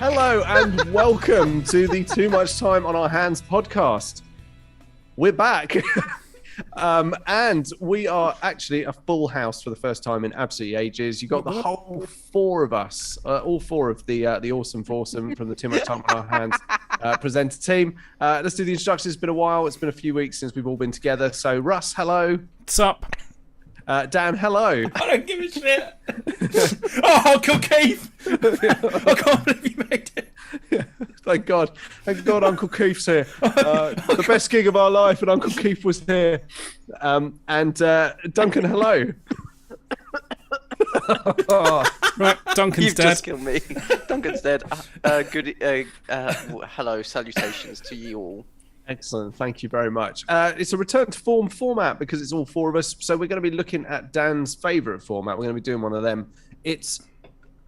Hello and welcome to the Too Much Time on Our Hands podcast. We're back. And we are actually a full house for the first time in absolutely ages. You got the whole four of us, all four of the awesome foursome from the Too Much Time on Our Hands presenter team. Let's do the introductions. It's been a while. It's been a few weeks since we've all been together. So Russ, hello. What's up? Dan, hello. I don't give a shit. Oh, Uncle Keith! I can't believe you made it. Yeah, thank God, Uncle Keith's here. The best gig of our life, and Uncle Keith was here. And Duncan, hello. Right, Duncan's You've dead. just killed me. Duncan's dead. Hello, salutations to you all. Excellent, thank you very much. It's a return to form format because it's all four of us. So we're going to be looking at Dan's favourite format. We're going to be doing one of them. It's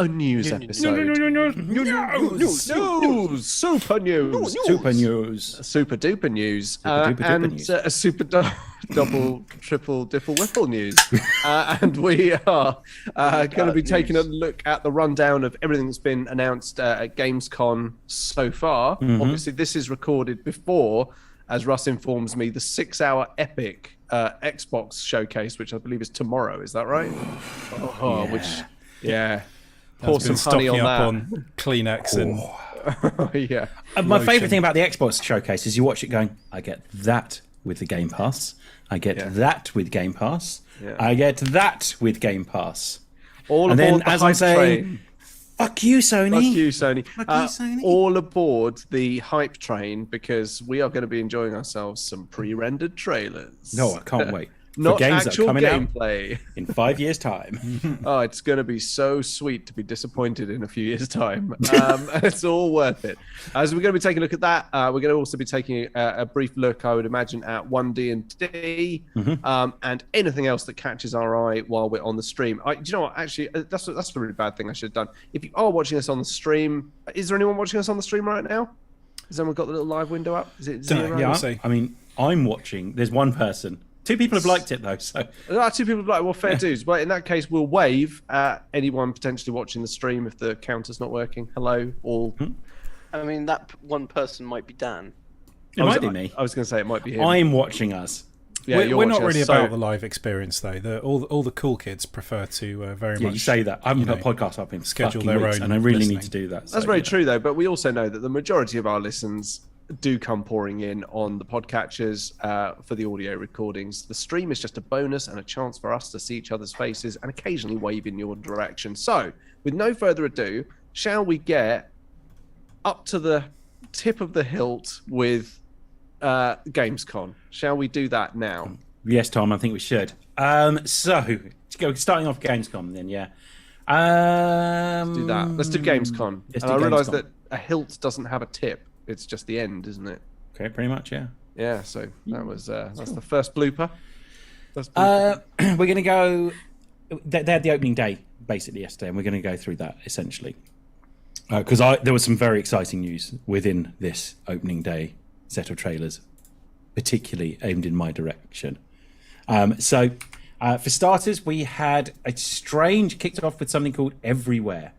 a news episode. News, super news, Super news. super duper news, Super duper duper and news. A super double, triple, diffle, whiffle news. And we are going to be taking a look at the rundown of everything that's been announced at Gamescom so far. Obviously, this is recorded before, as Russ informs me, the 6-hour epic Xbox showcase, which I believe is tomorrow. Is that right? Oh, which, yeah. Pour some honey on that. On Kleenex and Yeah. My Lotion. favourite thing about the Xbox showcase is you watch it going, I get that with the Game Pass. I get that with Game Pass. Yeah. I get that with Game Pass. All And aboard then, the as I'm hype saying, train. fuck you, Sony. Fuck you, Sony. Fuck you, Sony. All aboard the hype train because we are going to be enjoying ourselves some pre-rendered trailers. No, I can't wait. Not For games that are actual coming out gameplay. in 5 years' time. Oh, it's going to be so sweet to be disappointed in a few years' time. It's all worth it. So we're going to be taking a look at that. We're going to also be taking a brief look, I would imagine, at 1D&D and anything else that catches our eye while we're on the stream. Do you know what? Actually, that's a really bad thing I should have done. If you are watching us on the stream, is there anyone watching us on the stream right now? Has anyone got the little live window up? Is it zero? Yeah. Yeah, see. I mean, I'm watching. There's one person. 2 people have liked it, though, so... There are 2 people like, well, fair dues. But in that case, we'll wave at anyone potentially watching the stream if the counter's not working. Hello, all. I mean, that one person might be Dan. It might be me. I was going to say it might be him. I'm watching us. Yeah, we're, you're we're not watching really us, about so- the live experience, though. All the cool kids prefer to very Yeah, much. you say that. I haven't you put a know, podcast up in schedule fucking their weeks, own and I really listening. need to do that. That's so, very yeah. true, though. But we also know that the majority of our listens do come pouring in on the podcatchers for the audio recordings. The stream is just a bonus and a chance for us to see each other's faces and occasionally wave in your direction. So, with no further ado, shall we get up to the tip of the hilt with Gamescom? Shall we do that now? Yes, Tom, I think we should. So, starting off Gamescom then, yeah. Do that. Let's do Gamescom. Let's And do I realise Gamescom. that a hilt doesn't have a tip. It's just the end, isn't it? Okay, pretty much, yeah. Yeah, so that was that's the first blooper. We're going to go... They had the opening day, basically, yesterday, and we're going to go through that, essentially. Because there was some very exciting news within this opening day set of trailers, particularly aimed in my direction. So, for starters, we had a strange... Kicked off with something called Everywhere,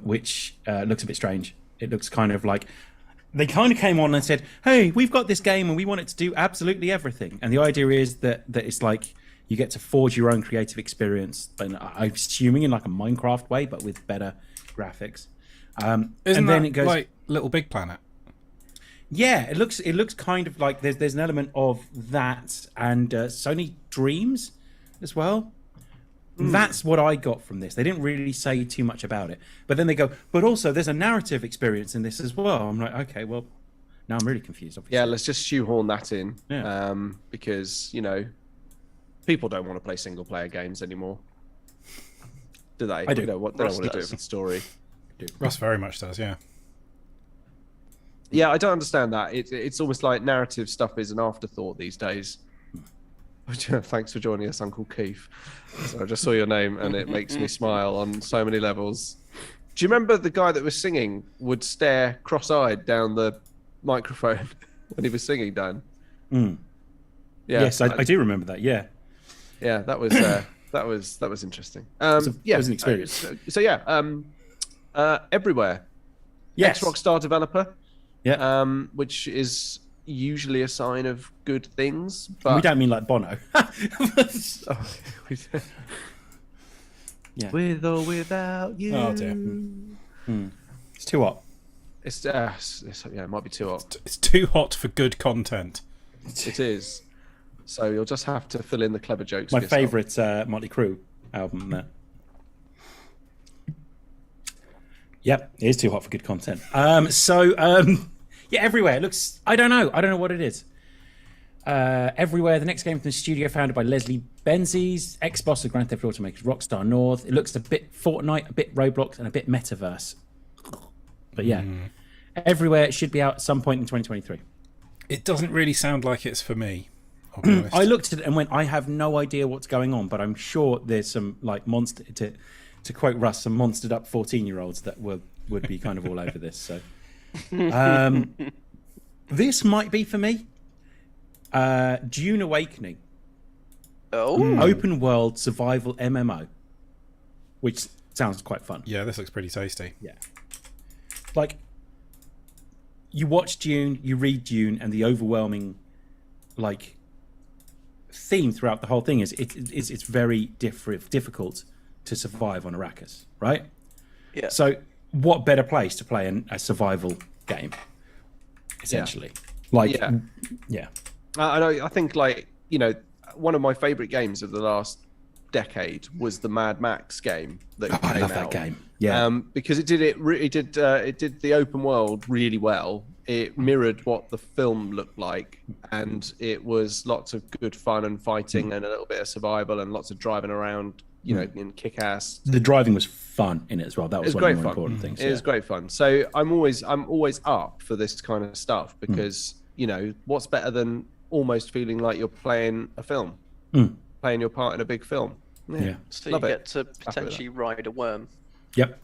which looks a bit strange. It looks kind of like... They kind of came on and said, hey, we've got this game and we want it to do absolutely everything. And the idea is that it's like you get to forge your own creative experience, and I'm assuming in like a Minecraft way, but with better graphics. Isn't and then that it goes, like Little Big Planet? yeah, it looks kind of like there's an element of that and Sony Dreams as well. That's what I got from this. They didn't really say too much about it, but then they go, but also there's a narrative experience in this as well. I'm like, okay, well, now I'm really confused. Obviously. Yeah, let's just shoehorn that in. Yeah. Because, people don't want to play single player games anymore. Do they? I do. They don't want to do it does. for the story. Russ very much does, yeah. Yeah, I don't understand that. It's almost like narrative stuff is an afterthought these days. Thanks for joining us, Uncle Keith. So I just saw your name and it makes me smile on so many levels. Do you remember the guy that was singing would stare cross-eyed down the microphone when he was singing, Dan? Mm. Yeah, Yes, I do remember that. Yeah. yeah, that was interesting. It was an experience. So yeah, everywhere. Yes. Ex-Rockstar developer, Yeah. which is usually a sign of good things. And But we don't mean like Bono. Yeah. With or without you. Oh dear. It's too hot. It might be too hot. It's too hot for good content. It is. So you'll just have to fill in the clever jokes. My for yourself. favourite Motley Crue album. Yep, it is too hot for good content. Yeah, everywhere. It looks. I don't know what it is. Everywhere. The next game from the studio founded by Leslie Benzies, ex-boss of Grand Theft Auto makers Rockstar North. It looks a bit Fortnite, a bit Roblox, and a bit Metaverse. But yeah, everywhere. It should be out at some point in 2023. It doesn't really sound like it's for me. I'll be honest. I looked at it and went, I have no idea what's going on, but I'm sure there's some like monster. To quote Russ, some monstered up 14-year-olds that would be kind of all over this. So, this might be for me. Dune Awakening, open world survival MMO, which sounds quite fun. Yeah, this looks pretty tasty. Yeah, like you watch Dune, you read Dune, and the overwhelming like theme throughout the whole thing is it's very difficult to survive on Arrakis, right? Yeah. So, what better place to play a survival game? Essentially, yeah. I know. I think one of my favorite games of the last decade was the Mad Max game that came I love out. that game. Yeah, Because it did the open world really well. It mirrored what the film looked like, and it was lots of good fun and fighting and a little bit of survival and lots of driving around. In kick-ass. the driving was fun in it as well. That was It's one of great the more fun. important things. It was great fun. So I'm always up for this kind of stuff because what's better than almost feeling like you're playing a film, playing your part in a big film. Yeah. So Love you it. get to potentially ride a worm. Yep.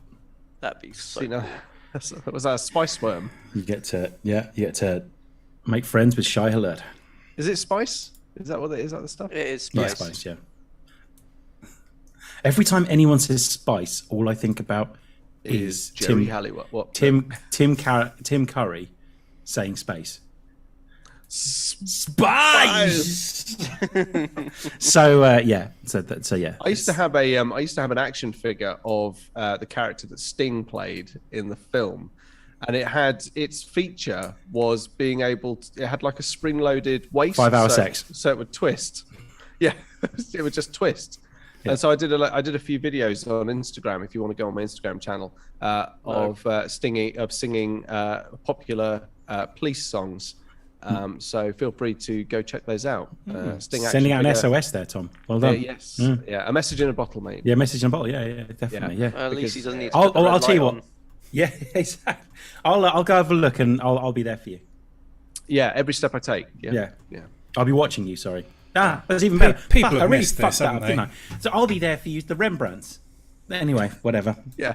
That'd be so. See, was that a spice worm? You get to make friends with Shai Halud. Is it spice? Is that what it is? That the stuff? It is Yeah, spice. spice. Yeah. Every time anyone says spice, all I think about is Jerry Tim Halliwell? What? Tim Curry saying space. Spice. So yeah. So yeah. I used to have an action figure of the character that Sting played in the film, and its feature was being able to. It had like a spring-loaded waist. 5 hour sex. So it would twist. Yeah, it would just twist. Yeah. And so I did a few videos on Instagram. If you want to go on my Instagram channel, of singing popular police songs. So feel free to go check those out. Sting Sending out an action figure. SOS there, Tom. Well done. Yes. Yeah, a message in a bottle, mate. Yeah, message in a bottle. Yeah, definitely. Yeah. At least he doesn't need to. I'll put the red tell you light what. on. Yeah, exactly. I'll go have a look and I'll be there for you. Yeah, every step I take. Yeah. Yeah. I'll be watching you. Sorry. That's even better. People Fuck, have I really missed fucked this, that up, haven't didn't I? So I'll be there for you. The Rembrandts. Anyway, whatever. Yeah.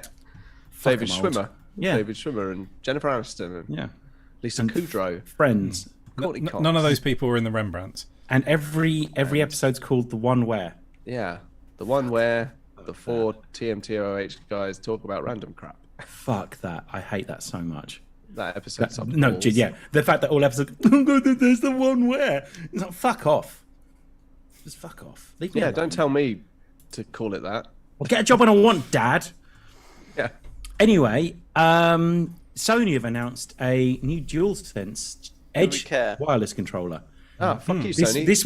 Fuck David 'em old. Schwimmer. Yeah. David Schwimmer and Jennifer Aniston and Yeah. Lisa And Kudrow. Friends. Courtney Cox. None of those people were in the Rembrandts. And every episode's called The One Where. Yeah. The one where the four TMTOH guys talk about random crap. Fuck that. I hate that so much. That episode's up No, balls. yeah. The fact that all episodes, oh God, there's the one where. It's like, fuck off. Just fuck off. Leave me Yeah, alone. don't tell me to call it that. Well, get a job when I want, Dad. Yeah. Anyway, Sony have announced a new DualSense Edge care? wireless controller. Ah, fuck you, Sony. This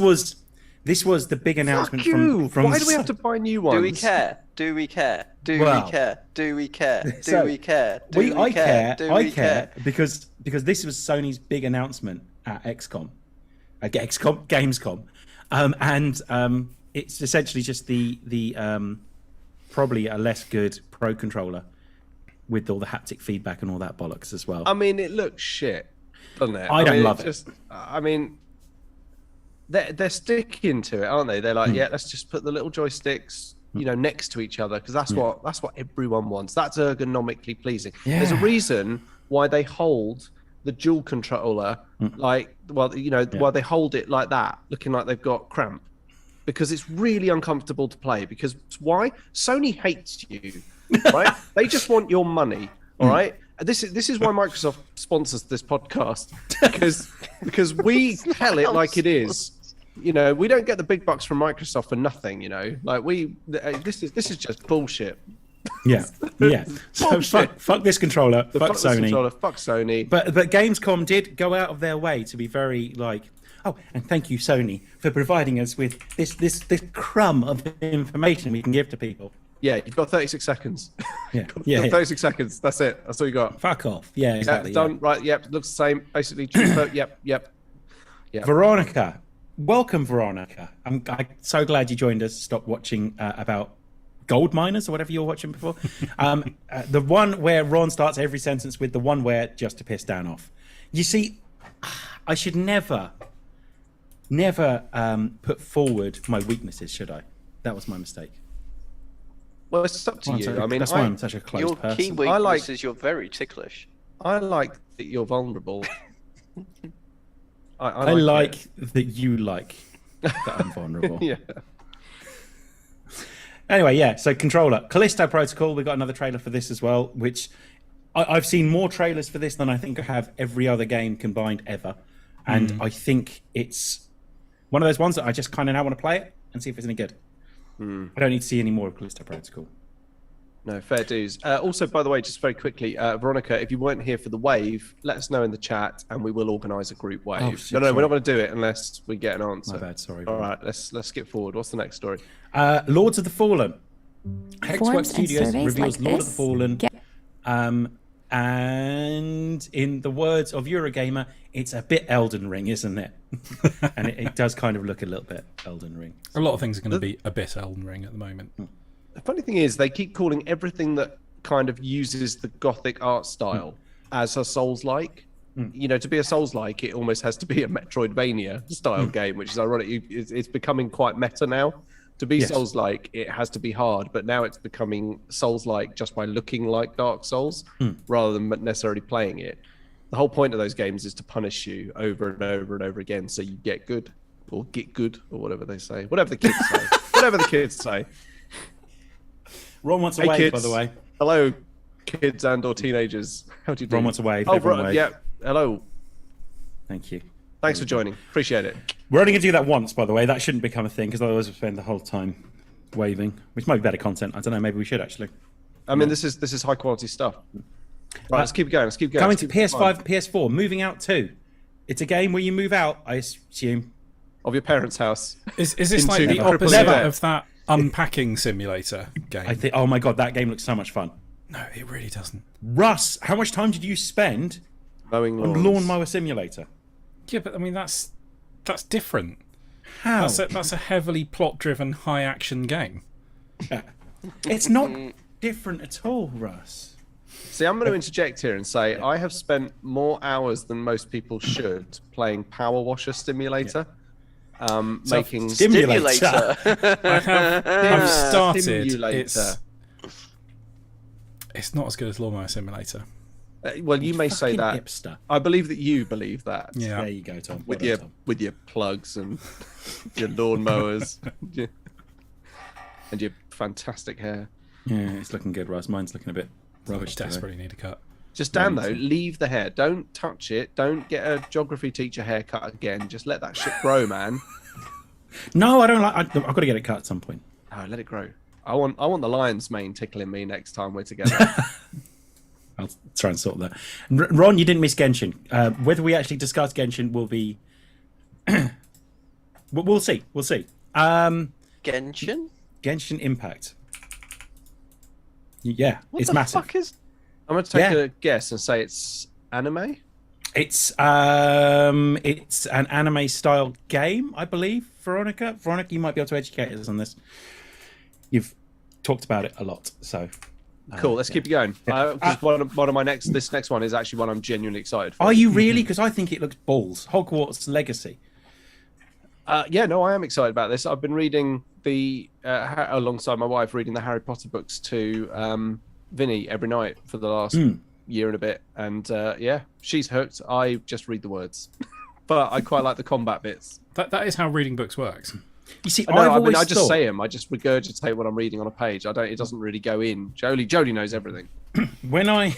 was the big announcement Fuck you. from Why do we have to buy new ones? Do we care? Do we care? Do Well, we care? Do we care? Do so, we care? Do we I care. Do I we care because this was Sony's big announcement at XCOM, Gamescom, and it's essentially just the probably a less good Pro controller with all the haptic feedback and all that bollocks as well. I mean, it looks shit, doesn't it? I don't mean, love it. Just, I mean, they're sticking to it, aren't they? They're like, yeah, let's just put the little joysticks, next to each other because that's what everyone wants. That's ergonomically pleasing. Yeah. There's a reason why they hold the dual controller while they hold it like that, looking like they've got cramp, because it's really uncomfortable to play. Because why? Sony hates you, right? They just want your money, all right? This is why Microsoft sponsors this podcast, because we tell it like it is. You know, we don't get the big bucks from Microsoft for nothing. You know, like this is just bullshit. Yeah. So fuck this controller. Fuck Sony. Fuck Sony. But Gamescom did go out of their way to be very like, oh, and thank you Sony for providing us with this crumb of information we can give to people. Yeah, you've got 36 seconds. Yeah. 36 seconds. That's it. That's all you got. Fuck off. Yeah, exactly. Done. Right. Yep. Looks the same. Basically. Yep. Veronica. Welcome, Veronica. I'm so glad you joined us. Stop watching about gold miners or whatever you were watching before. The one where Ron starts every sentence with the one where just to piss Dan off. You see, I should never put forward my weaknesses, should I? That was my mistake. Well, it's up to you. I mean, that's why I'm such a close Your person. key weakness is you're very ticklish. I like that you're vulnerable. I like that you like that I'm vulnerable. Yeah. Anyway, yeah, so controller. Callisto Protocol, we got another trailer for this as well, which I've seen more trailers for this than I think I have every other game combined ever. And I think it's one of those ones that I just kind of now want to play it and see if it's any good. I don't need to see any more of Callisto Protocol. No, fair dues. Also, by the way, just very quickly, Veronica, if you weren't here for the wave, let us know in the chat and we will organise a group wave. Oh, shit, no, sorry. we're not going to do it unless we get an answer. My bad, sorry. All right, let's skip forward. What's the next story? Lords of the Fallen. Hexworks Forms and Studios surveys reveals like Lord of the this Fallen. get- And in the words of Eurogamer, it's a bit Elden Ring, isn't it? And it does kind of look a little bit Elden Ring. A lot of things are going to be a bit Elden Ring at the moment. The funny thing is, they keep calling everything that kind of uses the Gothic art style as a Souls-like. You know, to be a Souls-like, it almost has to be a Metroidvania style game, which is ironic. It's becoming quite meta now. To be Yes. Souls-like, it has to be hard, but now it's becoming Souls-like just by looking like Dark Souls rather than necessarily playing it. The whole point of those games is to punish you over and over and over again, so you get good or get good or whatever they say, whatever the kids say, whatever the kids say. Ron wants a Hey, wave, kids. by the way. Hello, kids and/or teenagers. How do you do? Ron wants a wave. Oh, everyone right, wave. yeah. Hello. Thank you. Thanks for joining. Appreciate it. We're only going to do that once, by the way. That shouldn't become a thing, because otherwise we'll spend the whole time waving, which might be better content. I don't know. Maybe we should, actually. I mean, this is high quality stuff. Right, let's keep going. Let's keep going. Coming Let's to keep it fun. PS5 and PS4, Moving Out 2. It's a game where you move out, I assume. Of your parents' house. Is this like Into the Never. opposite Never. of that unpacking simulator game? I think. Oh my god, that game looks so much fun. No, it really doesn't. Russ, how much time did you spend Mowing on lawns. Lawnmower Simulator? Yeah, but I mean that's different. How? That's a heavily plot-driven, high-action game. It's not different at all, Russ. See, I'm going to interject here and say I have spent more hours than most people should playing Power Washer Simulator. Making Stimulator. I've started. Stimulator. It's not as good as Lawnmower Simulator. Well, you may say Fucking that. hipster. I believe that you believe that. Yeah. There you go, Tom. With Well your done, Tom. with your plugs and your lawnmowers and your fantastic hair. Yeah, it's looking good, Russ. Mine's looking a bit rubbish today. Desperately need a cut. Just Dan though, leave the hair. Don't touch it. Don't get a geography teacher haircut again. Just let that shit grow, man. No, I don't like. I've got to get it cut at some point. Oh, let it grow. I want the lion's mane tickling me next time we're together. I'll try and sort that. Ron, you didn't miss Genshin. Whether we actually discuss Genshin will be. We'll see. We'll see. Genshin? Genshin Impact. Yeah, What it's the massive. fuck is... I'm going to take Yeah. a guess and say it's anime. It's an anime style game, I believe. Veronica, you might be able to educate us on this. You've talked about it a lot, so. Cool. Let's keep it going. 'Cause one of my this next one is actually one I'm genuinely excited for. Are you really? Because I think it looks balls. Hogwarts Legacy. Yeah, no, I am excited about this. I've been reading alongside my wife, reading the Harry Potter books to Vinny every night for the last year and a bit, and yeah, she's hooked. I just read the words, but I quite like the combat bits. That is how reading books works. You see, No, I've I mean, always I just thought, say them. I just regurgitate what I'm reading on a page. It doesn't really go in. Jodie knows everything. when I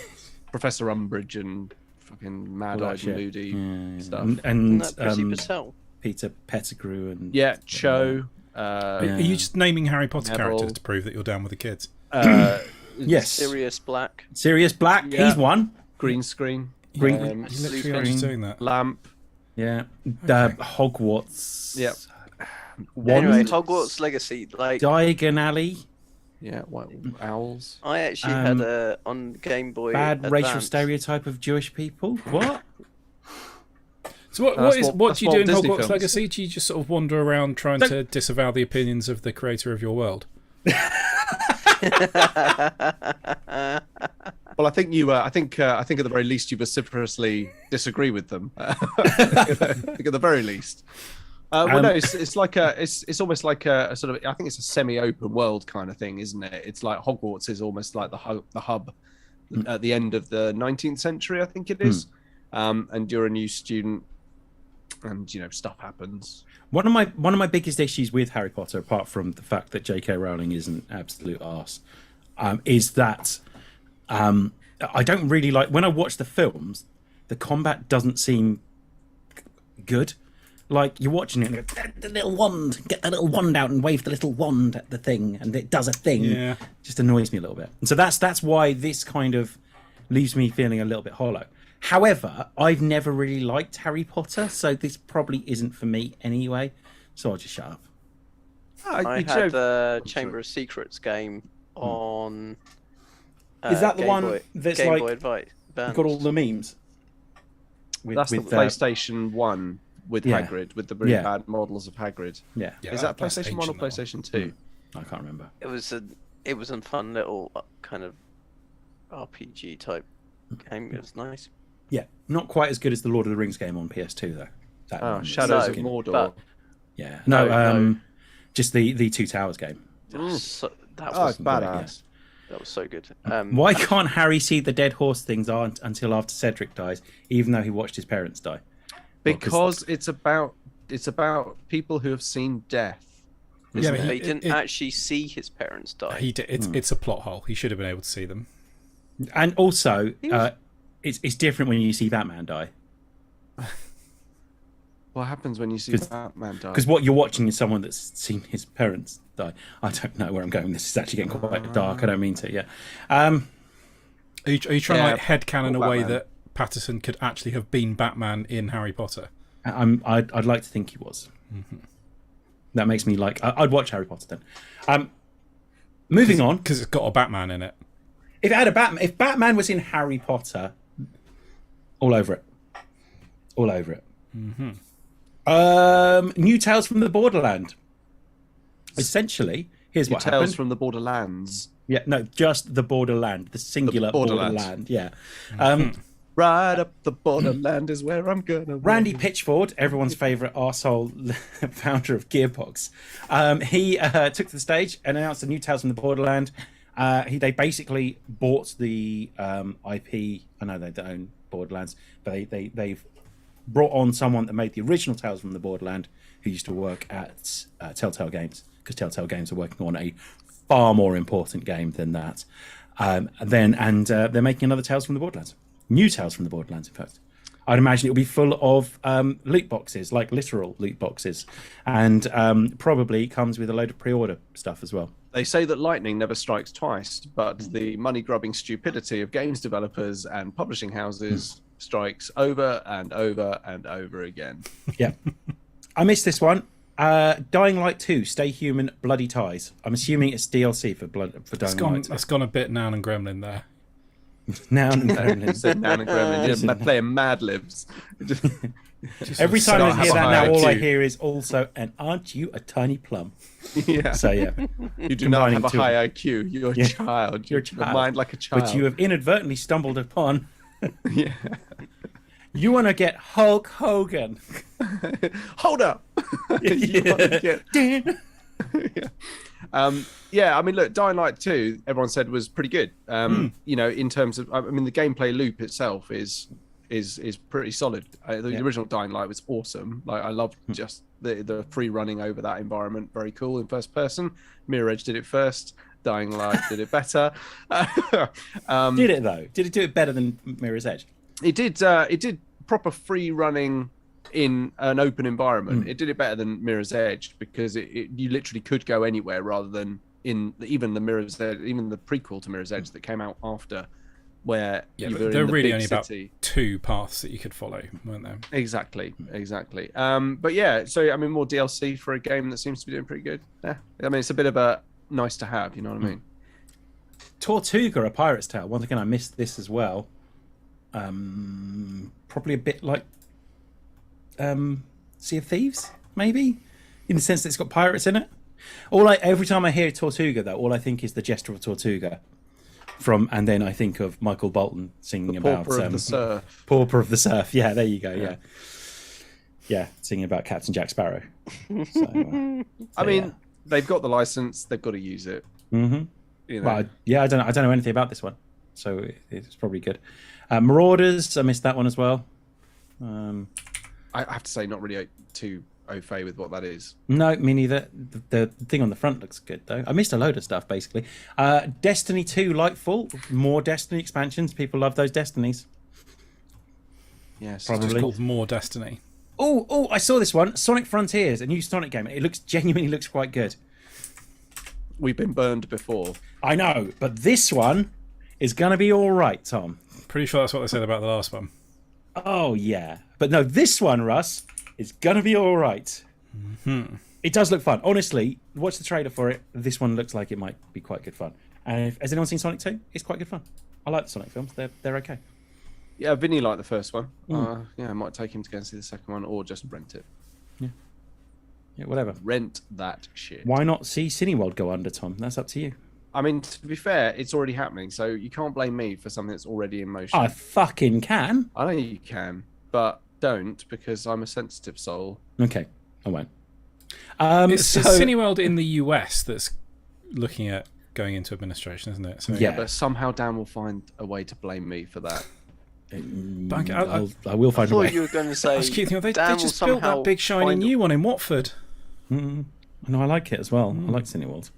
Professor Umbridge and fucking mad-eyed, shit. moody stuff. And Prissy Patel. Peter Pettigrew and Yeah, Cho. Are you just naming Harry Potter Neville. characters to prove that you're down with the kids? yes, Sirius Black. Sirius Black. Yeah. He's one. green screen. Green. You literally Lupin. are just doing that. Lamp. Yeah. Hogwarts. Yep. Anyway, Wand. Hogwarts Legacy. Like, Diagon Alley. Yeah, white owls. I actually had a on Game Boy. Bad racial Advance. stereotype of Jewish people. What? So what That's Walt- do you that's do in Walt Disney Hogwarts films. Legacy? Do you just sort of wander around trying to disavow the opinions of the creator of your world? Well, I think you. I think at the very least you vociferously disagree with them. I think at the very least. Well, no, it's like it's almost like a sort of. I think it's a semi-open world kind of thing, isn't it? It's like Hogwarts is almost like the hub at the end of the 19th century, I think it is. And you're a new student, and stuff happens. One of my biggest issues with Harry Potter, apart from the fact that J.K. Rowling is an absolute arse, is that I don't really like when I watch the films. The combat doesn't seem good. Like you're watching it, and you go, the little wand, get the little wand out and wave the little wand at the thing, and it does a thing. Yeah. It just annoys me a little bit. And so that's why this kind of leaves me feeling a little bit hollow. However, I've never really liked Harry Potter, so this probably isn't for me anyway. So I'll just shut up. I had the Chamber of Secrets game on. Is that the Game one Boy, that's Game like Boy Advance? got all the memes? That's the PlayStation 1 with Yeah. Hagrid, with the really Yeah. bad models of Hagrid. Yeah, Yeah, Is that that's PlayStation 1 or ancient, that one. PlayStation 2? I can't remember. It was a fun little kind of RPG type game. It was nice. Yeah, not quite as good as the Lord of the Rings game on PS2 though. That Oh, one was Shadows of fucking- Mordor. but- Yeah, no, No. just the Two Towers game. That was Oh, it's great, badass. that was so good. Why can't Harry see the dead horse things aren't until after Cedric dies, even though he watched his parents die? Because it's about people who have seen death. Yeah, But but he didn't actually see his parents die. He did, it's a plot hole. He should have been able to see them. And also, it's different when you see Batman die, What happens when you see Batman die? because what you're watching is someone that's seen his parents die. I don't know where I'm going. This is actually getting quite dark. I don't mean to. Yeah. Are you trying to Yeah, headcanon or away Batman. that Patterson could actually have been Batman in Harry Potter? I'd like to think he was. That makes me like. I'd watch Harry Potter then. Moving on. Because it's got a Batman in it. If it had a Batman, if Batman was in Harry Potter, all over it, all over it. New Tales from the Borderland. Essentially, here's what Tales happened. from the Borderlands. Yeah, no, just the Borderland, the singular The Borderland. Borderland. Yeah. Right up the borderland is where I'm gonna. Randy Pitchford, everyone's favourite arsehole founder of Gearbox, he took to the stage and announced a new Tales from the Borderland. They basically bought the IP. I know they don't own Borderlands, but they've brought on someone that made the original Tales from the Borderland, who used to work at Telltale Games, because Telltale Games are working on a far more important game than that. They're making another Tales from the Borderlands. New Tales from the Borderlands, in fact. I'd imagine it'll be full of loot boxes, like literal loot boxes, and probably comes with a load of pre-order stuff as well. They say that lightning never strikes twice, but the money-grubbing stupidity of games developers and publishing houses strikes over and over and over again. Yeah. I missed this one. Dying Light 2, Stay Human, Bloody Ties. I'm assuming it's DLC for Dying Light 2. That's gone a bit Nan and Gremlin there. Now and then. Said Nan and Gremlin, yeah, playing Mad Libs. Every time I have hear a that high now, all I IQ. hear is also, and aren't you a tiny plum? Yeah. So, yeah. You do not have a combining two. high IQ. You're a Yeah. child. You're a You have child. mind like a child. But you have inadvertently stumbled upon. Yeah. You want to get Hulk Hogan. Hold up. You wanna get- yeah, I mean, look, Dying Light 2, everyone said was pretty good. You know, in terms of, I mean, the gameplay loop itself is pretty solid. The original Dying Light was awesome. Like, I loved just the free running over that environment. Very cool in first person. Mirror Edge did it first. Dying Light did it better. Did it though? Did it do it better than Mirror's Edge? It did. It did proper free running in an open environment. It did it better than Mirror's Edge because you literally could go anywhere rather than in even the Mirror's Edge, even the prequel to Mirror's Edge that came out after, where you were there in were the really big only city. about 2 paths that you could follow, weren't there? Exactly. But yeah, so I mean, more DLC for a game that seems to be doing pretty good. Yeah, I mean, it's a bit of a nice to have. You know what I mean? Tortuga: A Pirate's Tale. Once again, I missed this as well. Probably a bit like Sea of Thieves, maybe, in the sense that it's got pirates in it. Every time I hear Tortuga, though, all I think is the Jester of Tortuga. And then I think of Michael Bolton singing about Pauper of the Surf. Pauper of the Surf. Yeah, there you go. Yeah, singing about Captain Jack Sparrow. I mean, they've got the license; they've got to use it. Mm-hmm. You know? But I don't know anything about this one, so it's probably good. Marauders, I missed that one as well. I have to say, not really too au fait with what that is. No, me neither. The thing on the front looks good though. I missed a load of stuff basically. Destiny 2 Lightfall, more Destiny expansions. People love those Destinies. Yes, Probably. It's called More Destiny. Oh, I saw this one. Sonic Frontiers, a new Sonic game. It genuinely looks quite good. We've been burned before. I know, but this one is gonna be all right, Tom. Pretty sure that's what they said about the last one. Oh yeah, but no, this one, Russ, is gonna be all right. Mm-hmm. It does look fun. Honestly, watch the trailer for it. This one looks like it might be quite good fun. And has anyone seen Sonic 2? It's quite good fun. I like the Sonic films. They're okay. Yeah, Vinny liked the first one. I might take him to go and see the second one, or just rent it. Yeah, whatever. Rent that shit. Why not see Cineworld go under, Tom? That's up to you. I mean, to be fair, it's already happening, so you can't blame me for something that's already in motion. I fucking can. I know you can, but don't, because I'm a sensitive soul. Okay, I won't. It's Cineworld in the US that's looking at going into administration, isn't it? So, Yeah. But somehow Dan will find a way to blame me for that. I will I find a thought way. you were going to say. I was keep thinking, they Dan just will built somehow that big shiny find- new one in Watford. No, I like it as well. I like Cineworld.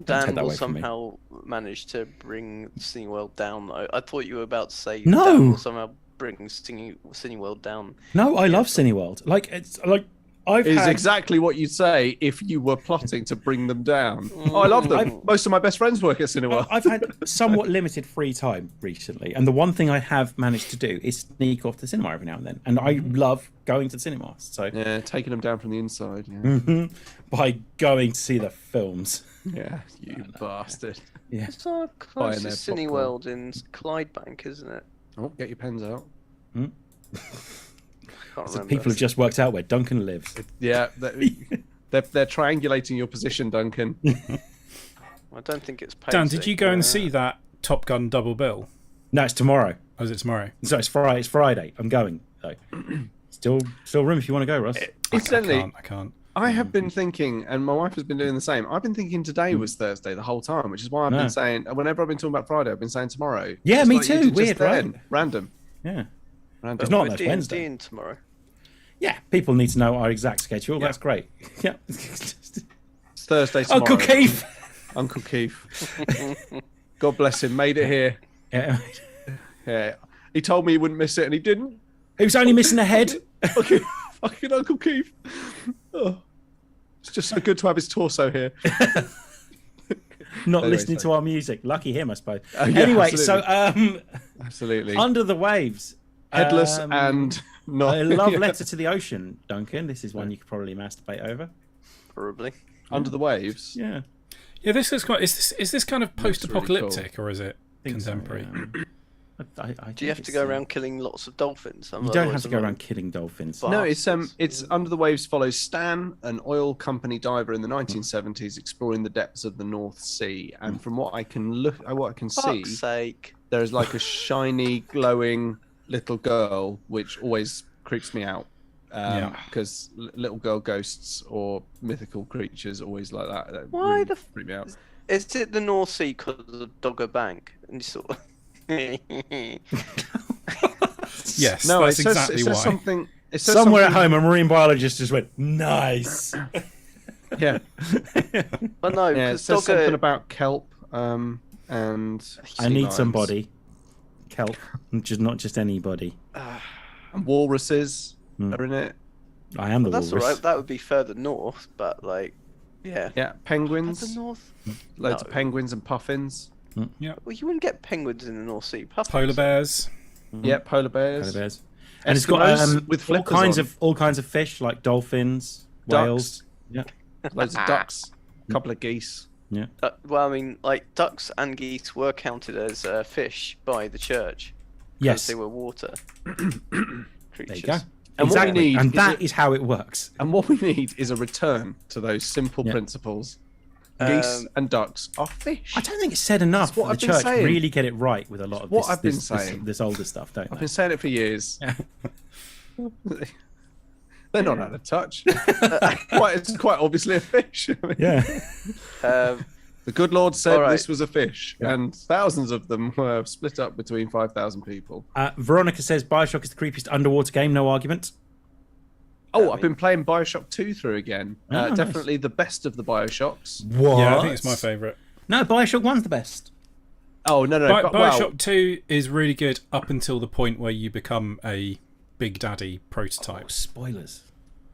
Don't take Dan that will away from me. somehow manage to bring Cineworld down. Though I thought you were about to say No! Dan will somehow bring Cineworld down. No, I love Cineworld. Like it's like I've Is had exactly what you'd say if you were plotting to bring them down. Oh, I love them. Most of my best friends work at Cineworld. I've had somewhat limited free time recently, and the one thing I have managed to do is sneak off to cinema every now and then, and I love going to cinemas. So Yeah, taking them down from the inside. Yeah, by going to see the films, yeah, you bastard. yeah, It's our Buying closest their Cineworld in Clydebank, isn't it? Oh, get your pens out. Can't so remember. people have just worked out where Duncan lives. Yeah, they're triangulating your position, Duncan. I don't think it's. Dan, did you go and see that Top Gun double bill? No, it's tomorrow. Or is it tomorrow? So it's Friday. It's Friday. I'm going though. Still room if you want to go, Russ. Incidentally, I can't. I have been thinking, and my wife has been doing the same. I've been thinking today was Thursday the whole time, which is why I've No. been saying, whenever I've been talking about Friday, I've been saying tomorrow. Yeah, Just me like you too. did just Weird, right? then. Random. Yeah, Random. It's not We're much D&D Wednesday. in tomorrow. yeah. People need to know our exact schedule. That's great. Yeah. It's Thursday tomorrow. Uncle Keith. Uncle Keith. God bless him. Made it here. Yeah. Yeah. He told me he wouldn't miss it, and he didn't. He was only missing a head. Fucking Uncle Keith. Oh. It's just so good to have his torso here. Not Anyway, listening to our music. Lucky him, I suppose. Yeah, Anyway, absolutely. so Absolutely. Under the Waves. Headless Um, and not. A love Yeah. letter to the ocean, Duncan. This is one you could probably masturbate over. Probably. Under the Waves. Yeah. Yeah, this is quite. Is this kind of really post-apocalyptic or is it Think so, contemporary? yeah. I Do think you have to it's, go around killing lots of dolphins? You don't have to go around killing dolphins. But- No, it's Under the Waves follows Stan, an oil company diver in the 1970s, exploring the depths of the North Sea. And from what I can see, Fuck's sake. there is like a shiny, glowing little girl, which always creeps me out. Yeah. Because little girl ghosts or mythical creatures always like that. That Why really the freak me out? Is it the North Sea because of Dogger Bank? And you sort of... Yes, No, that's it says, exactly it says why. something. It says Somewhere at something- home, a marine biologist just went, nice. Yeah. Well, no, Yeah, it because says something Dogger... about kelp and I need lions. somebody. Kelp, not just anybody. And walruses Hmm. are in it. I am the That's walrus. alright. That would be further north, but like, yeah. Yeah, penguins. Further north. Loads No. of penguins and puffins. Well, you wouldn't get penguins in the North Sea. Puffins. Polar bears. Yeah, polar bears. Polar bears. And it's got Eskimos with all flippers kinds on. of fish like dolphins, Ducks. whales. Yeah, Loads of ducks. A couple of geese. yeah. Well, I mean, like ducks and geese were counted as fish by the church. because Yes. they were water creatures. There you go. And what we Exactly. need And is that is how it works. And what we need is a return to those simple Yeah. principles. Geese and ducks are fish. I don't think it's said enough That's what for I've the been church saying. really get it right with a lot of what this, I've been this, saying. this older stuff, don't I've they? been saying it for years. Yeah. They're not out of touch. It's quite obviously a fish. I mean, Yeah. the good Lord said All right. this was a fish, and thousands of them were split up between 5,000 people. Veronica says Bioshock is the creepiest underwater game, no argument. Oh, I've been playing Bioshock 2 through again. Oh, nice. Definitely the best of the Bioshocks. What? Yeah, I think it's my favourite. No, Bioshock 1's the best. Oh, no. Bioshock Well, 2 is really good up until the point where you become a Big Daddy prototype. Oh, spoilers.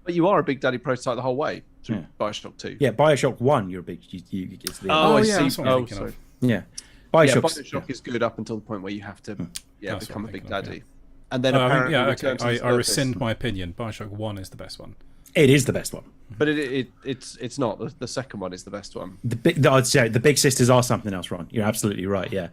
but you are a Big Daddy prototype the whole way through Yeah. Bioshock 2. Yeah, Bioshock 1, you're a big... it's the Oh, I yeah, see. that's what I'm Oh, thinking sorry. of. yeah. Yeah, Bioshock's, Bioshock is good up until the point where you have to That's become what a I'm Big thinking of, Daddy. And then I think, apparently yeah, return okay. to the I surface. rescind my opinion. Bioshock 1 is the best one. It is the best one. But it's not. The second one is the best one. I'd say the Big Sisters are something else, Ron. You're absolutely right, yeah.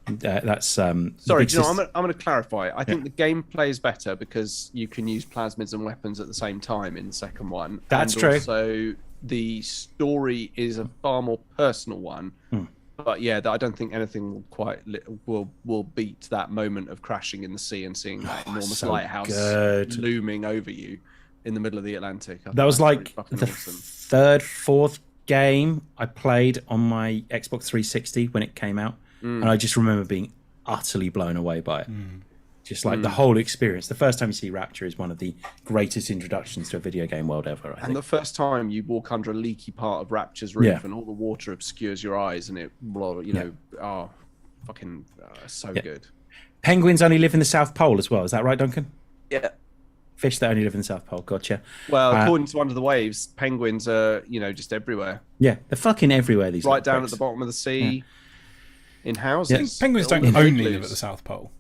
That's... Sorry, the Big do you know, Sisters- I'm going to clarify. I think the gameplay is better because you can use plasmids and weapons at the same time in the second one. That's and true. Also, the story is a far more personal one. But yeah, I don't think anything will will beat that moment of crashing in the sea and seeing that enormous so lighthouse good. looming over you in the middle of the Atlantic. I That think was that's like pretty fucking the awesome. third, fourth game I played on my Xbox 360 when it came out. And I just remember being utterly blown away by it. Just like the whole experience. The first time you see Rapture is one of the greatest introductions to a video game world ever, I And think. the first time you walk under a leaky part of Rapture's roof Yeah. and all the water obscures your eyes and it, fucking so good. Penguins only live in the South Pole as well. Is that right, Duncan? Yeah. Fish that only live in the South Pole. Gotcha. Well, according to Under the Waves, penguins are, just everywhere. Yeah, they're fucking everywhere, these Right little down pricks. at the bottom of the sea, in houses. Penguins don't Little only igloos. live at the South Pole.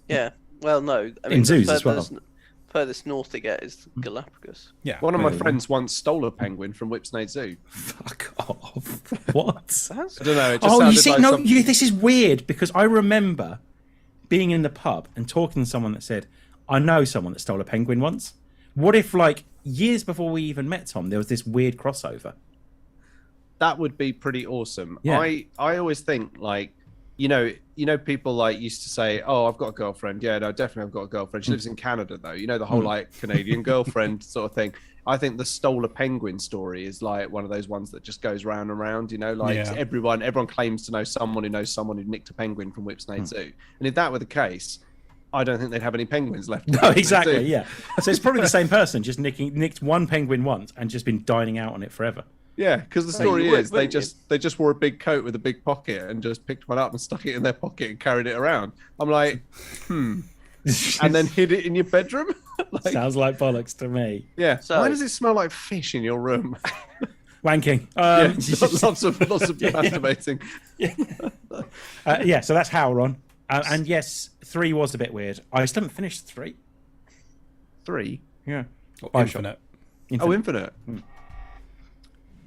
Yeah. Well, no. I mean, In the zoos as well. Furthest north they get is Galapagos. Yeah. One of my Really? friends once stole a penguin from Whipsnade Zoo. Fuck off. What? That's I don't know. It just Oh, you sounded see, like no, something- this is weird because I remember being in the pub and talking to someone that said, I know someone that stole a penguin once. What if, like, years before we even met Tom, there was this weird crossover? That would be pretty awesome. Yeah. I always think like, people like used to say, "Oh, I've got a girlfriend." Yeah, no, definitely I've got a girlfriend. She lives in Canada though. The whole like Canadian girlfriend sort of thing. I think the stole a penguin story is like one of those ones that just goes round and round. Like Yeah. everyone claims to know someone who knows someone who nicked a penguin from Whipsnade Zoo. And if that were the case, I don't think they'd have any penguins left. in No, Whipsnade exactly, Zoo. yeah. So it's probably the same person, just nicked one penguin once and just been dining out on it forever. Yeah, because the you story would, is they wouldn't you? just wore a big coat with a big pocket and just picked one up and stuck it in their pocket and carried it around. I'm like, and then hid it in your bedroom. Like, Sounds like bollocks to me. yeah. So- Why does it smell like fish in your room? Wanking. Lots of masturbating. Yeah, so that's how, Ron. And yes, 3 was a bit weird. I still haven't finished 3. 3. Yeah. Or Bioshock. Infinite. Oh, Infinite.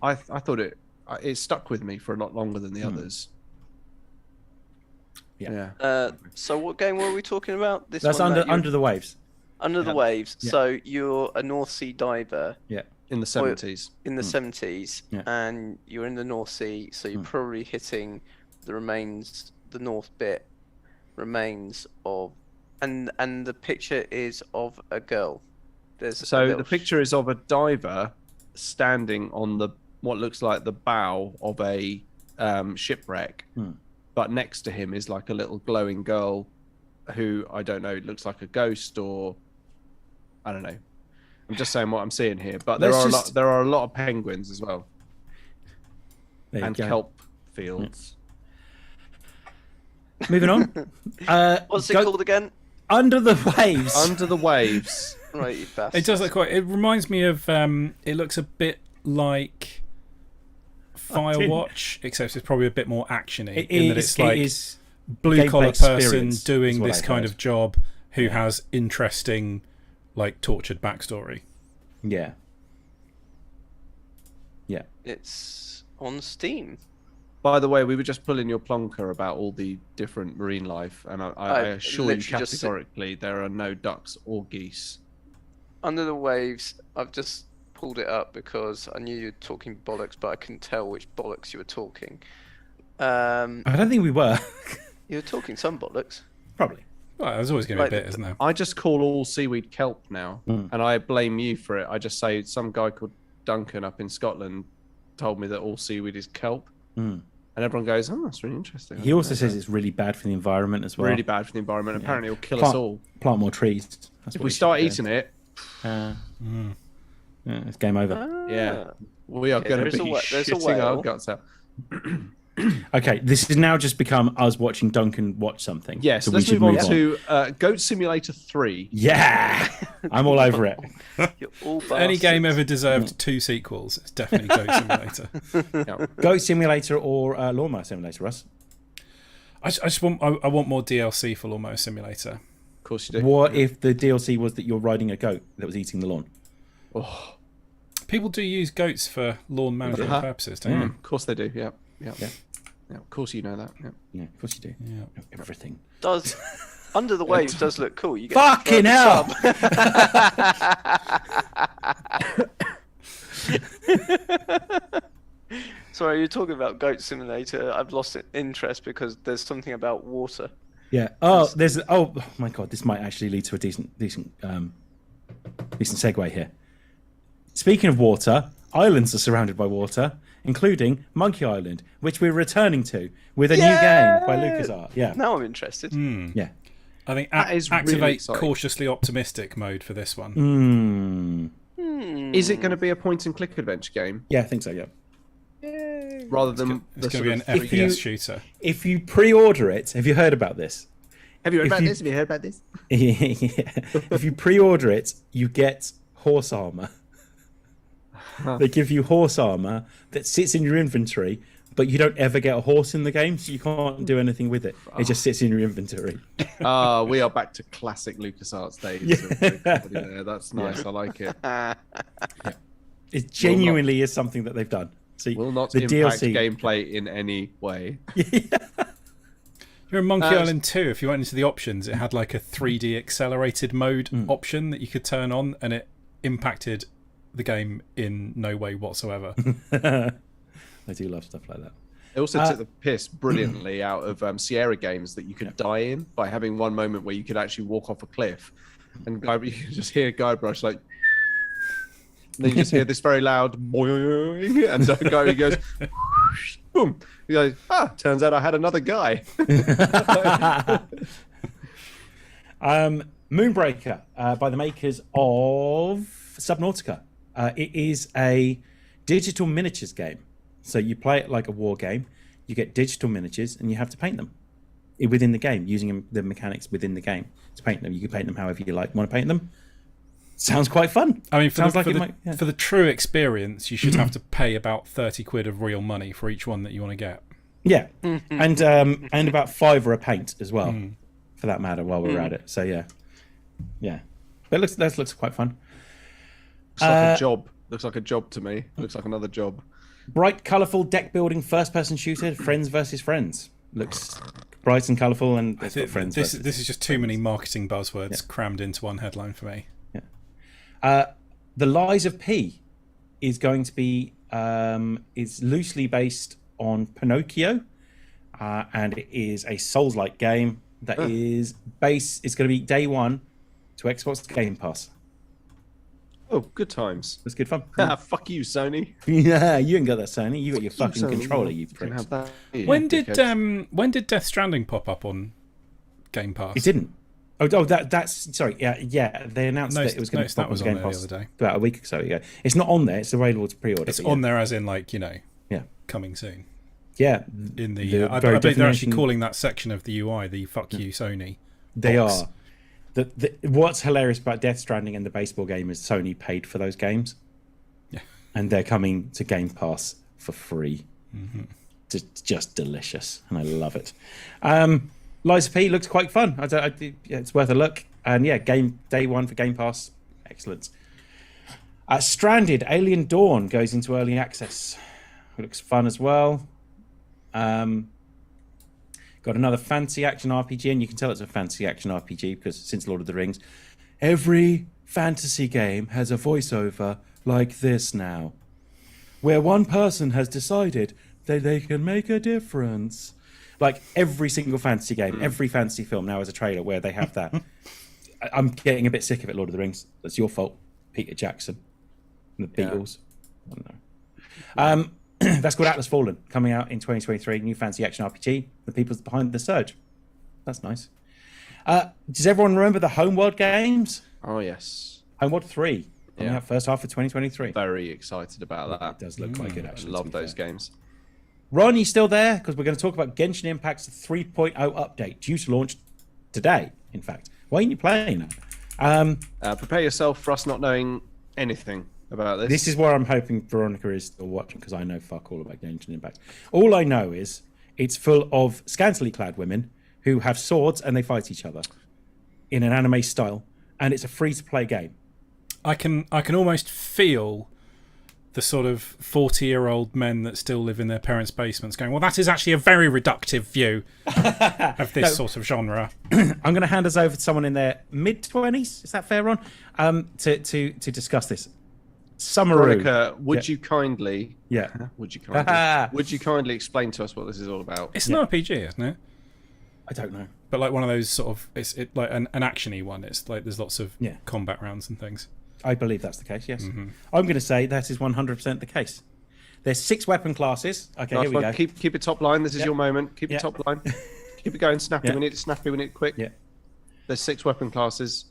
I thought it stuck with me for a lot longer than the others. Yeah. So what game were we talking about? This That's one that under the waves. Under the waves. Yeah. So you're a North Sea diver Yeah. In the 70s. in the 70s, Yeah. and you're in the North Sea, so you're probably hitting the north bit remains of, and the picture is of a girl. There's a So little the picture is of a diver standing on what looks like the bow of a shipwreck, but next to him is like a little glowing girl, who I don't know, looks like a ghost or I don't know. I'm just saying what I'm seeing here, but there Let's are just- there are a lot of penguins as well There you and go. kelp fields. moving on. What's it called again? Under the Waves. Under the Waves. Right, you bastard. It does look quite. It reminds me of. It looks a bit like Firewatch, except it's probably a bit more actiony. In that it's like blue collar person doing this kind of job who has interesting, like tortured backstory. Yeah. Yeah. It's on Steam. By the way, we were just pulling your plonker about all the different marine life, and I assure you categorically there are no ducks or geese. Under the Waves, I've just pulled it up because I knew you were talking bollocks, but I couldn't tell which bollocks you were talking. I don't think we were. You were talking some bollocks. Probably. Well, there's always going to be a bit, isn't there? I just call all seaweed kelp now, and I blame you for it. I just say some guy called Duncan up in Scotland told me that all seaweed is kelp. And everyone goes, oh, that's really interesting. He also says it's really bad for the environment as well. Really bad for the environment. Apparently it'll kill us all. Plant more trees. If we start eating it... it's game over. Yeah. We are going to be shitting our guts out. Okay, this has now just become us watching Duncan watch something. Yes, so let's move on to Goat Simulator 3. Yeah! I'm all over it. You're all Any game ever deserved 2 sequels, it's definitely Goat Simulator. Goat Simulator or Lawnmower Simulator, Russ? I want more DLC for Lawnmower Simulator. Of course you do. What if the DLC was that you're riding a goat that was eating the lawn? Oh. People do use goats for lawn management purposes, don't they? Of course they do, yeah. Of course you know that. Yeah, of course you do. Yeah. Everything. Does Under the Waves does look cool. You get Fucking hell! Sorry, you're talking about Goat Simulator. I've lost interest because there's something about water. Yeah. Oh, there's. Oh my god, this might actually lead to a decent segue here. Speaking of water, islands are surrounded by water, including Monkey Island, which we're returning to with a new game by LucasArts. Yeah. Now I'm interested. Yeah. I think really activate exciting. cautiously optimistic mode for this one. Is it going to be a point-and-click adventure game? Yeah, I think so. Yeah. Rather than It's going to be an FPS shooter. If you pre-order it, have you heard about this? Have you heard about this? Have you heard about this? If you pre-order it, you get horse armor. They give you horse armor that sits in your inventory, but you don't ever get a horse in the game, so you can't do anything with it. It just sits in your inventory. We are back to classic LucasArts days. Yeah, that's nice. I like it. It genuinely is something that they've done. So will not the impact DLC gameplay in any way. You're in Monkey Island 2. If you went into the options, it had like a 3D accelerated mode option that you could turn on, and it impacted the game in no way whatsoever. I do love stuff like that. They also took the piss brilliantly out of Sierra games that you could die in by having one moment where you could actually walk off a cliff, and you could just hear Guybrush like. And then you just hear this very loud boing, and the guy goes, boom. He goes, turns out I had another guy. Moonbreaker by the makers of Subnautica. It is a digital miniatures game. So you play it like a war game. You get digital miniatures, and you have to paint them within the game, using the mechanics within the game to paint them. You can paint them however you like. Want to paint them? Sounds quite fun. I mean, for the true experience, you should have to pay about £30 of real money for each one that you want to get. Yeah, and about $5 a paint as well, for that matter. While we're at it, so yeah. But that looks quite fun. Looks like a job. Looks like a job to me. Looks like another job. Bright, colourful deck building first-person shooter. Friends versus friends. Looks bright and colourful, and it's got friends. This is just too many marketing buzzwords crammed into one headline for me. The Lies of P is going to be is loosely based on Pinocchio, and it is a Souls-like game that is based. It's going to be day one to Xbox Game Pass. Oh, good times. It's good fun. Fuck you, Sony. Yeah, you ain't got that, Sony. You got your fucking controller, you pricks. When did Death Stranding pop up on Game Pass? It didn't. Oh, that's sorry. Yeah. They announced that it was going to pop on Game Pass the other day. About a week or so ago. It's not on there. It's available to pre-order. It's on there as in, like, yeah, coming soon. Yeah, in the. the I very believe they're actually definition- calling that section of the UI the "fuck you, Sony." They box. are. What's hilarious about Death Stranding and the baseball game is Sony paid for those games. Yeah. And they're coming to Game Pass for free. Mm-hmm. Just delicious, and I love it. Liza P looks quite fun. It's worth a look. And yeah, game day one for Game Pass, excellent. Stranded: Alien Dawn goes into early access. It looks fun as well. Got another fantasy action RPG, and you can tell it's a fantasy action RPG because since Lord of the Rings, every fantasy game has a voiceover like this now, where one person has decided that they can make a difference. Like every single fantasy game, every fantasy film now has a trailer where they have that. I'm getting a bit sick of it, Lord of the Rings. That's your fault, Peter Jackson and the Beatles. I don't know. That's called Atlas Fallen, coming out in 2023. New fantasy action RPG. The people's behind the Surge. That's nice. Does everyone remember the Homeworld games? Oh yes, Homeworld 3 coming out first half of 2023. very excited about It that. does look quite good, actually. I to love be those fair. games. Ron, you still there? Because we're going to talk about Genshin Impact's 3.0 update, due to launch today, in fact. Why aren't you playing that? Prepare yourself for us not knowing anything about this. This is where I'm hoping Veronica is still watching, because I know fuck all about Genshin Impact. All I know is it's full of scantily clad women who have swords and they fight each other in an anime style, and it's a free-to-play game. I can almost feel the sort of 40-year-old men that still live in their parents' basements going, well, that is actually a very reductive view of this sort of genre. I'm going to hand us over to someone in their mid-20s. Is that fair, Ron? To discuss this. Summaru. Veronica, would you kindly explain to us what this is all about? It's an RPG, isn't it? I don't know. But like one of those sort of, it's like an action-y one. It's like there's lots of Yeah. combat rounds and things. I believe that's the case, yes. I'm going to say that is 100% the case. There's 6 weapon classes. Okay, Nice here we one. go. Keep it top line. This is your moment. Keep Yeah. it top line. Keep it going. Snappy. Yeah. We need it snappy. We need it quick. Yeah. There's 6 weapon classes.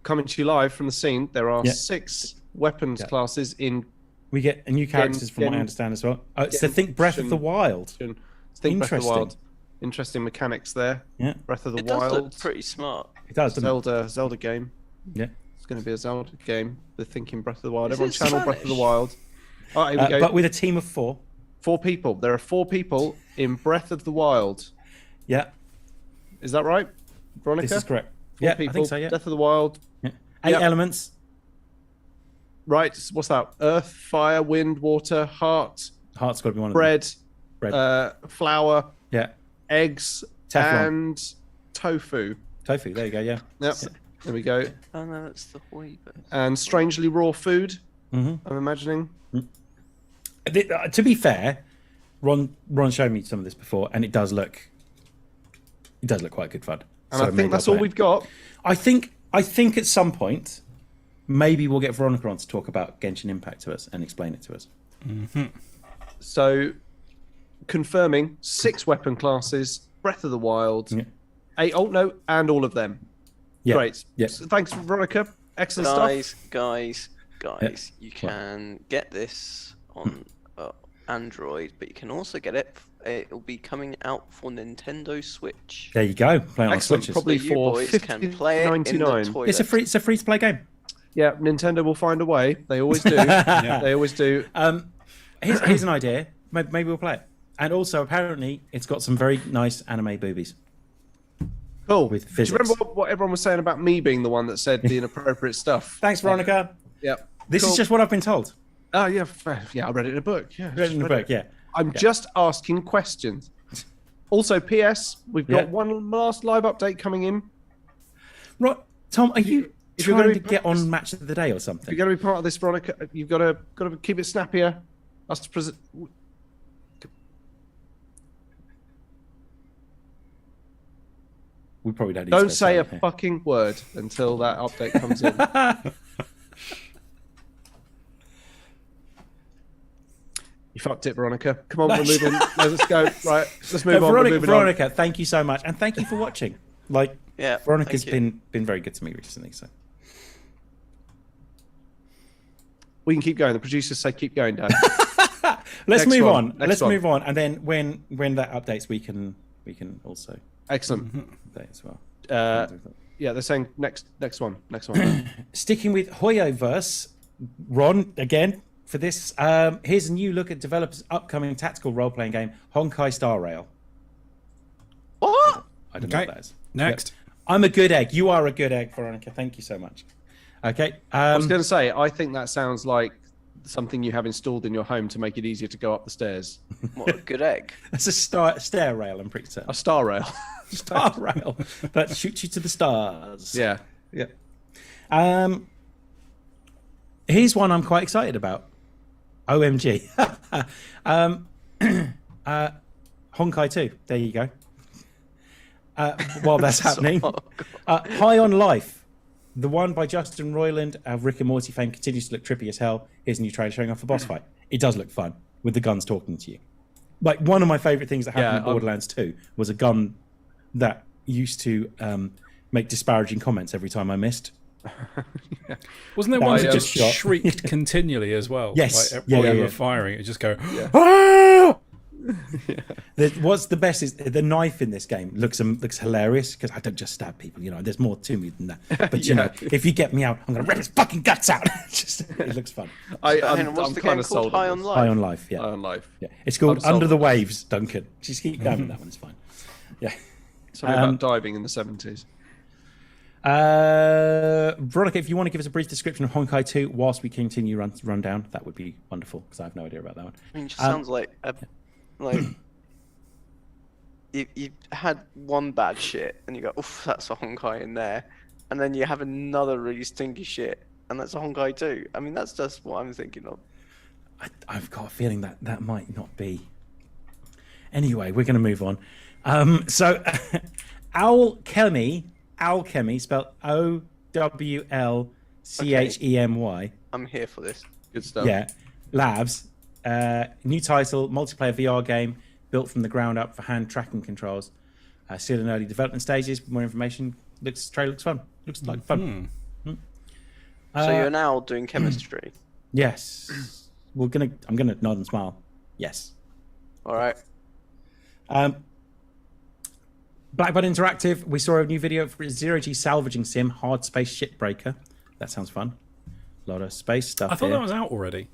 Coming to you live from the scene. There are Yeah. 6 weapons Yeah. classes in. We get new characters from what I understand as well. So think Breath of the Wild. Think Breath of the Interesting. Wild. Interesting mechanics there. Yeah, Breath of the It does Wild. look pretty smart. it does, doesn't Zelda game. it? Yeah. It's going to be a Zelda game. They're thinking Breath of the Wild. Is Everyone it channel Breath of the Spanish? Wild. All right, here we go. But with a team of 4. 4 people. There are 4 people in Breath of the Wild. Yeah, Is that right, Veronica? this is correct. 4 Yeah, people. I think so, yeah. Breath of the Wild. Yeah. 8 Yep. elements. Right. What's that? Earth, fire, wind, water, heart, Heart's got to be one of bread, them. Bread. flour, Yeah. eggs, Teflon. and tofu. Tofu, there you go, yeah. Yep. There we go. Oh no, that's the Hawaii bit. And strangely raw food. Mhm. I'm imagining. To be fair, Ron showed me some of this before, and it does look quite good fun. And So I think maybe that's I'll all play we've it. got. I think at some point, maybe we'll get Veronica on to talk about Genshin Impact to us and explain it to us. So, confirming 6 weapon classes, Breath of the Wild, Yeah. 8. Oh no, and all of them. Yeah. Great. Yeah. So thanks, Veronica. Excellent stuff. Guys, you can get this on Android, but you can also get it. It'll be coming out for Nintendo Switch. There you go. Playing on Excellent. Switches. Probably So you for boys can play it in the $15.99. toilet. It's a free to play game. Yeah, Nintendo will find a way. They always do. They always do. Here's an idea. Maybe we'll play it. And also, apparently, it's got some very nice anime boobies. Cool. With Do you physics. remember what everyone was saying about me being the one that said the inappropriate stuff? Thanks, Veronica. Yeah. This Cool. is just what I've been told. Oh, yeah. Fair. Yeah, I read it in a book. Yeah. Read it in the book, yeah. I'm just asking questions. Also, P.S. We've got Yeah. one last live update coming in. Right, Tom, are you if you're trying gonna to be get practiced- on Match of the Day or If something? you're going to be part of this, Veronica, you've got to keep it snappier. Us to present. We probably don't need Don't to say a here. fucking word until that update comes in. You fucked it, Veronica. Come on, we're moving. Let's go. Right, let's move on. We're Veronica, moving on. Veronica, thank you so much, and thank you for watching. Like, Yeah, Veronica's thank you. been very good to me recently. So We can keep going. The producers say keep going, Dad. let's Next move one. on. Next Let's one. move on, and then when that updates, we can also Excellent. update as well. Yeah, they're saying next one. Sticking with Hoyoverse, Ron again for this. Here's a new look at developers' upcoming tactical role-playing game, Honkai Star Rail. What? I don't know Okay. what that is. Next. I'm a good egg. You are a good egg, Veronica. Thank you so much. Okay. I was going to say, I think that sounds like something you have installed in your home to make it easier to go up the stairs. What a good egg. That's a stair rail. I'm pretty certain. A star rail. Star rail that shoots you to the stars. Yeah. Yeah. Here's one I'm quite excited about. OMG. Honkai 2. There you go. While that's happening, High on Life, the one by Justin Roiland of Rick and Morty fame, continues to look trippy as hell. Here's a new trailer showing off a boss fight. It does look fun with the guns talking to you. Like, one of my favorite things that happened in Borderlands 2 was a gun that used to make disparaging comments every time I missed. Wasn't there one that just just shot. shrieked continually as well? Yes. Like, Yeah, while yeah, you yeah. were firing, it just go. Ah! What's the best is the knife in this game looks hilarious because I don't just stab people, you know. There's more to me than that. But you know, if you get me out, I'm gonna rip his fucking guts out. It looks fun. Hang I'm on, what's the kind game of called? sold High on on this. Life? High on Life, yeah. High on Life. Yeah, it's called I'm sold Under the on Waves, Duncan. Just keep going with that one. It's fine. Yeah. Something about diving in the 70s. Veronica, if you want to give us a brief description of Honkai 2 whilst we continue run down, that would be wonderful because I have no idea about that one. I mean, it just sounds like you've had one bad shit and you go, oof, that's a Honkai in there, and then you have another really stinky shit and that's a Honkai too. I mean, that's just what I'm thinking of. I've got a feeling that might not be. Anyway, we're going to move on. So, Alchemy, spelled OWLCHEMY. I'm here for this. Good stuff. Yeah, Labs. New title, multiplayer VR game built from the ground up for hand tracking controls. Still in early development stages. More information. Trailer looks fun. Looks like fun. So you're now doing chemistry. Yes. I'm gonna nod and smile. Yes. All right. Blackbird Interactive, we saw a new video for a zero-G salvaging sim, Hard Space Shipbreaker. That sounds fun. A lot of space stuff I thought here. that was out already.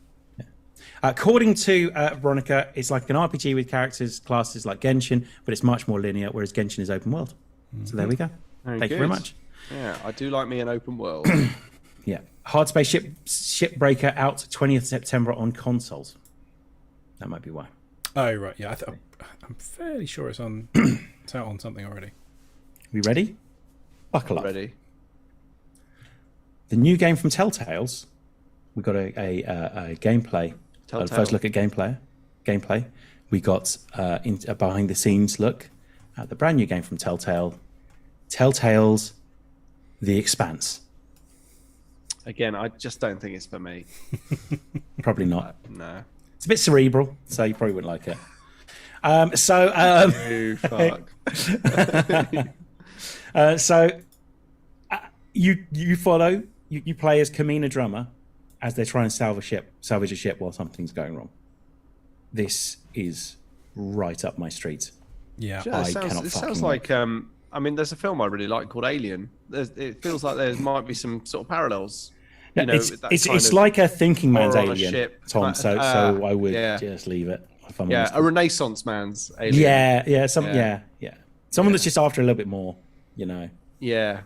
According to Veronica, it's like an RPG with characters, classes like Genshin, but it's much more linear, whereas Genshin is open world. So there we go. Thank you very good. much. Yeah, I do like me an open world. Yeah. Hard Space Shipbreaker out 20th September on consoles. That might be why. Oh right, yeah. I'm fairly sure it's on. It's out on something already. We ready? Buckle up. Ready? The new game from Telltales. We got a gameplay. First look at gameplay. We got a behind the scenes look at the brand new game from Telltale. Telltale's The Expanse. Again, I just don't think it's for me. Probably not. No. It's a bit cerebral, so you probably wouldn't like it. Oh, fuck. You follow. You play as Kamina Drummer as they try and salvage a ship while something's going wrong. This is right up my street. Yeah. Yeah, I cannot it fucking sounds like I mean, there's a film I really like called Alien. It feels like there might be some sort of parallels. You know, with that kind it's of like a thinking man's horror on a alien, ship. Tom. So I would just leave it. If I'm honest. a Renaissance man's Alien. Yeah. Someone that's just after a little bit more, you know, Yeah.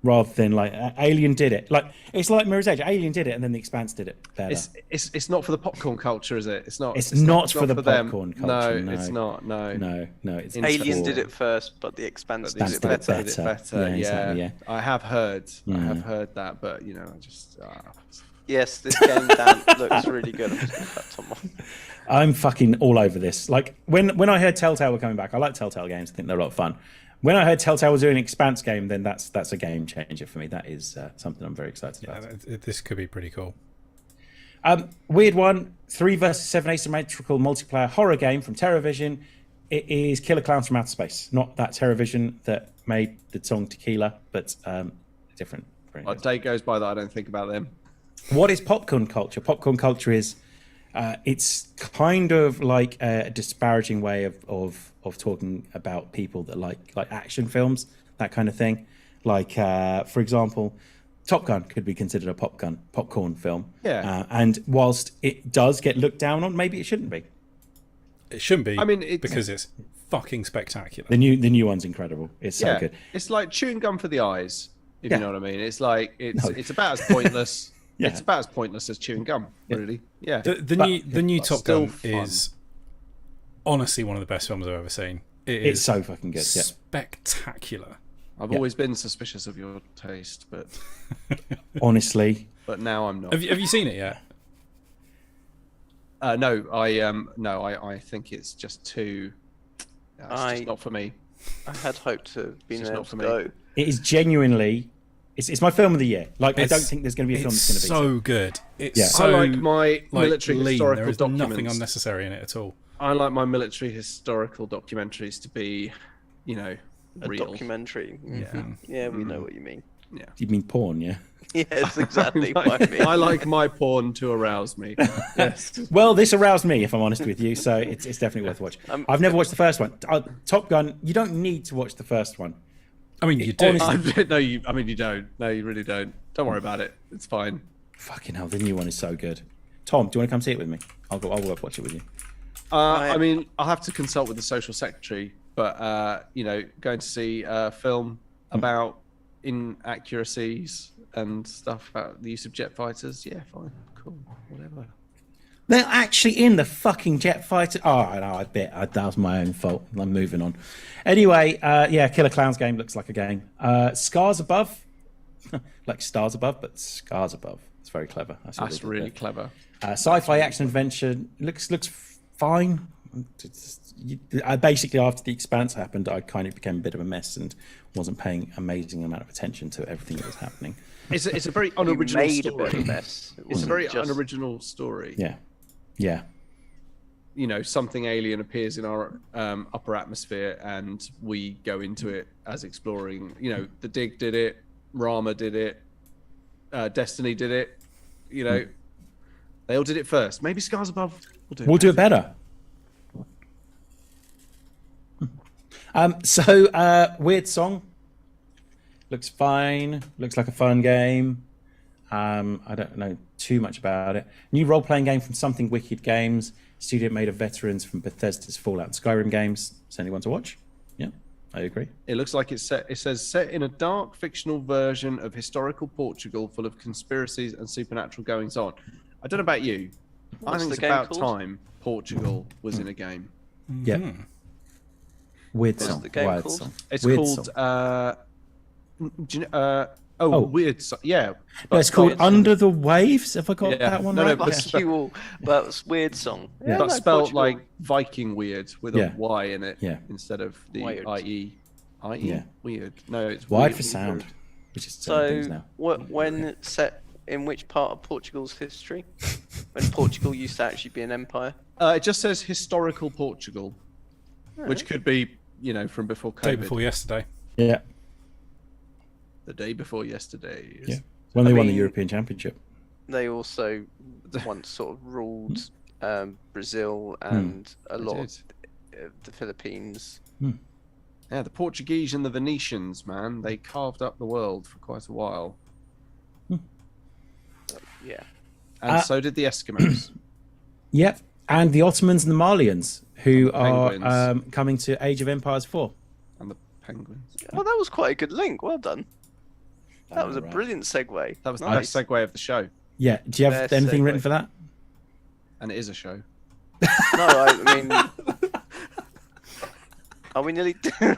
rather than like Alien did it. Like it's like Mirror's Edge. Alien did it, and then The Expanse did it better. It's not for the popcorn culture, is it? It's not. It's not for the them. popcorn culture, No, no. it's not. No. No, it's Alien for- did it first, but The Expanse did Expanse it did it better. Did it better. better. Yeah, exactly, yeah. I have heard. I have heard that, but you know, I just. Yes, this game Dan looks really good. I'm just gonna cut Tom off. I'm fucking all over this. Like when I heard Telltale were coming back, I like Telltale games. I think they're a lot of fun. When I heard Telltale was doing an Expanse game, then that's a game changer for me. That is something I'm very excited about. This could be pretty cool. Weird one, 3 versus 7 asymmetrical multiplayer horror game from TerraVision. It is Killer Clowns from Outer Space, not that TerraVision that made the song Tequila, but different. A day goes by that I don't think about them. What is popcorn culture? Popcorn culture is It's kind of like a disparaging way of talking about people that like action films, that kind of thing. Like, for example, Top Gun could be considered a popcorn film. Yeah. And whilst it does get looked down on, maybe it shouldn't be. It shouldn't be. I mean, because it's fucking spectacular. The new one's incredible. It's so good. It's like chewing gum for the eyes, if Yeah. you know what I mean. It's like No. it's about as pointless. Yeah. It's about as pointless as chewing gum, really. Yeah. The new Top still Gun fun. is honestly one of the best films I've ever seen. It is It's so fucking good. Yeah. spectacular. I've always been suspicious of your taste, but Honestly, now I'm not. Have you seen it yet? No, I think it's just too. It's just not for me. I had hoped to have been just able not for to me. go. it is genuinely. It's my film of the year. Like, I don't It's- think there's going to be a film It's that's going to beat it. so good. It's Yeah. so I like my military lean. historical There is documents. nothing unnecessary in it at all. I like my military historical documentaries to be, A real. documentary. Yeah. Yeah, we know what you mean. You mean porn, yeah? Yeah, that's exactly what I mean. I like my porn to arouse me. Yes. Well, this aroused me, if I'm honest with you, so it's definitely worth watching. I've never watched the first one. Top Gun, you don't need to watch the first one. I mean, you do. honestly- No, you don't. No, you really don't. Don't worry about it. It's fine. Fucking hell, the new one is so good. Tom, do you want to come see it with me? I'll watch it with you. I mean, I'll have to consult with the social secretary, but going to see a film about inaccuracies and stuff about the use of jet fighters. Yeah, fine, cool, whatever. They're actually in the fucking jet fighter. Oh, no, I bet that was my own fault. I'm moving on. Anyway, Killer Clowns game looks like a game. Scars Above, like Stars Above, but Scars Above. It's very clever. That's really clever. Sci-fi action adventure looks fine. Basically, after The Expanse happened, I kind of became a bit of a mess and wasn't paying amazing amount of attention to everything that was happening. It's a very You unoriginal made a bit of story. a mess. It It's a wasn't very just- unoriginal story. Yeah. Something alien appears in our upper atmosphere, and we go into it as exploring. The Dig did it, Rama did it, Destiny did it. They all did it first. Maybe Scars Above will do it. We'll do it better. Weird Song looks fine. Looks like a fun game. I don't know too much about it. New role-playing game from Something Wicked Games. Studio made of veterans from Bethesda's Fallout and Skyrim games. Is anyone to watch? Yeah, I agree. It looks like it's set. It says set in a dark fictional version of historical Portugal, full of conspiracies and supernatural goings on. I don't know about you. I What's think the it's game about called? time Portugal was in a game. Yeah. Weird What's Song. the game Wild called? Song. It's Weird called. Song. Do you know, Weird. Yeah. No, it's called Under the Waves. Have I got Yeah. that one No, right? but Fuck you all. But it's weird song. Yeah. But no, spelled Portugal. like Viking weird with Yeah. a Y in it Yeah. instead of the Wired. IE. IE? Yeah. Weird. No, it's Wide weird. for sound, which is certain So, things now. when set in which part of Portugal's history? When Portugal used to actually be an empire? It just says historical Portugal, which could be, from before COVID. Day before yesterday. Yeah. The day before yesterday. Yeah. When they won the mean- European Championship. They also once sort of ruled Brazil and a They lot did. of the Philippines. Yeah, the Portuguese and the Venetians, man, they carved up the world for quite a while. Yeah. And so did the Eskimos. Yep. And the Ottomans and the Malians, who are Penguins. coming to Age of Empires 4. And the penguins. Oh, that was quite a good link. Well done. That was a right. brilliant segue. That was the nice. best segue of the show. Yeah. Do you have Best anything segue. written for that? And it is a show. No, I mean, are we nearly? How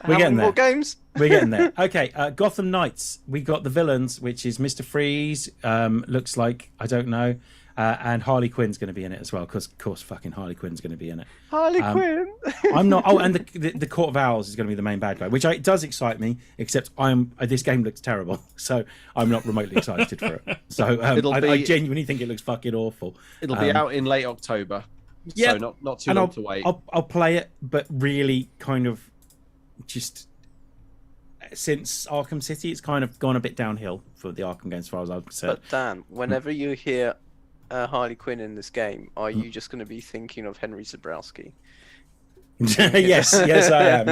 many getting more there. games? We're getting there. Okay. Gotham Knights. We got the villains, which is Mr. Freeze. Looks like, I don't know. And Harley Quinn's going to be in it as well, because, of course, fucking Harley Quinn's going to be in it. Harley Quinn. I'm not. Oh, and the Court of Owls is going to be the main bad guy, which does excite me. Except this game looks terrible, so I'm not remotely excited for it. So I be- genuinely think it looks fucking awful. It'll be out in late October. Yeah. So not too And long to wait. I'll play it, but really kind of just since Arkham City, it's kind of gone a bit downhill for the Arkham games, as far as I'm concerned. But Dan, whenever you hear Harley Quinn in this game, are you just going to be thinking of Henry Zabrowski? Yes, I am.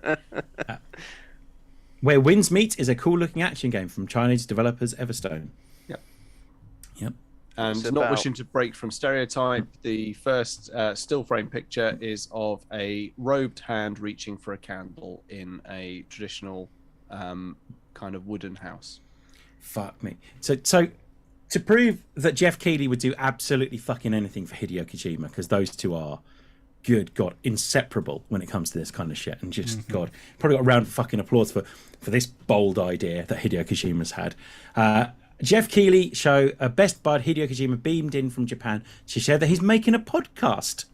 Yeah. Where Winds Meet is a cool-looking action game from Chinese developers Everstone. Yep. And It's not about- wishing to break from stereotype, the first still frame picture is of a robed hand reaching for a candle in a traditional kind of wooden house. Fuck me. So to prove that Jeff Keighley would do absolutely fucking anything for Hideo Kojima, because those two are, good God, inseparable when it comes to this kind of shit. And just, God, probably got a round of fucking applause for this bold idea that Hideo Kojima's had. Jeff Keighley show Best Bud Hideo Kojima beamed in from Japan to share that he's making a podcast.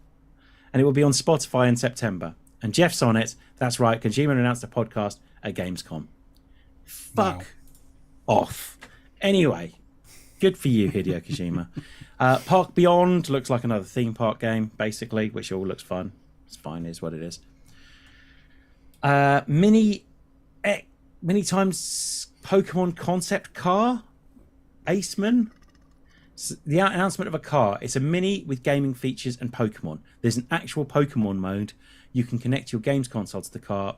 And it will be on Spotify in September. And Jeff's on it. That's right. Kojima announced a podcast at Gamescom. Fuck off. Anyway, good for you, Hideo Kojima. Park Beyond looks like another theme park game, basically, which all looks fun. It's fine, is what it is. Mini times Pokemon concept car, Aceman. The announcement of a car. It's a mini with gaming features and Pokemon. There's an actual Pokemon mode. You can connect your games console to the car.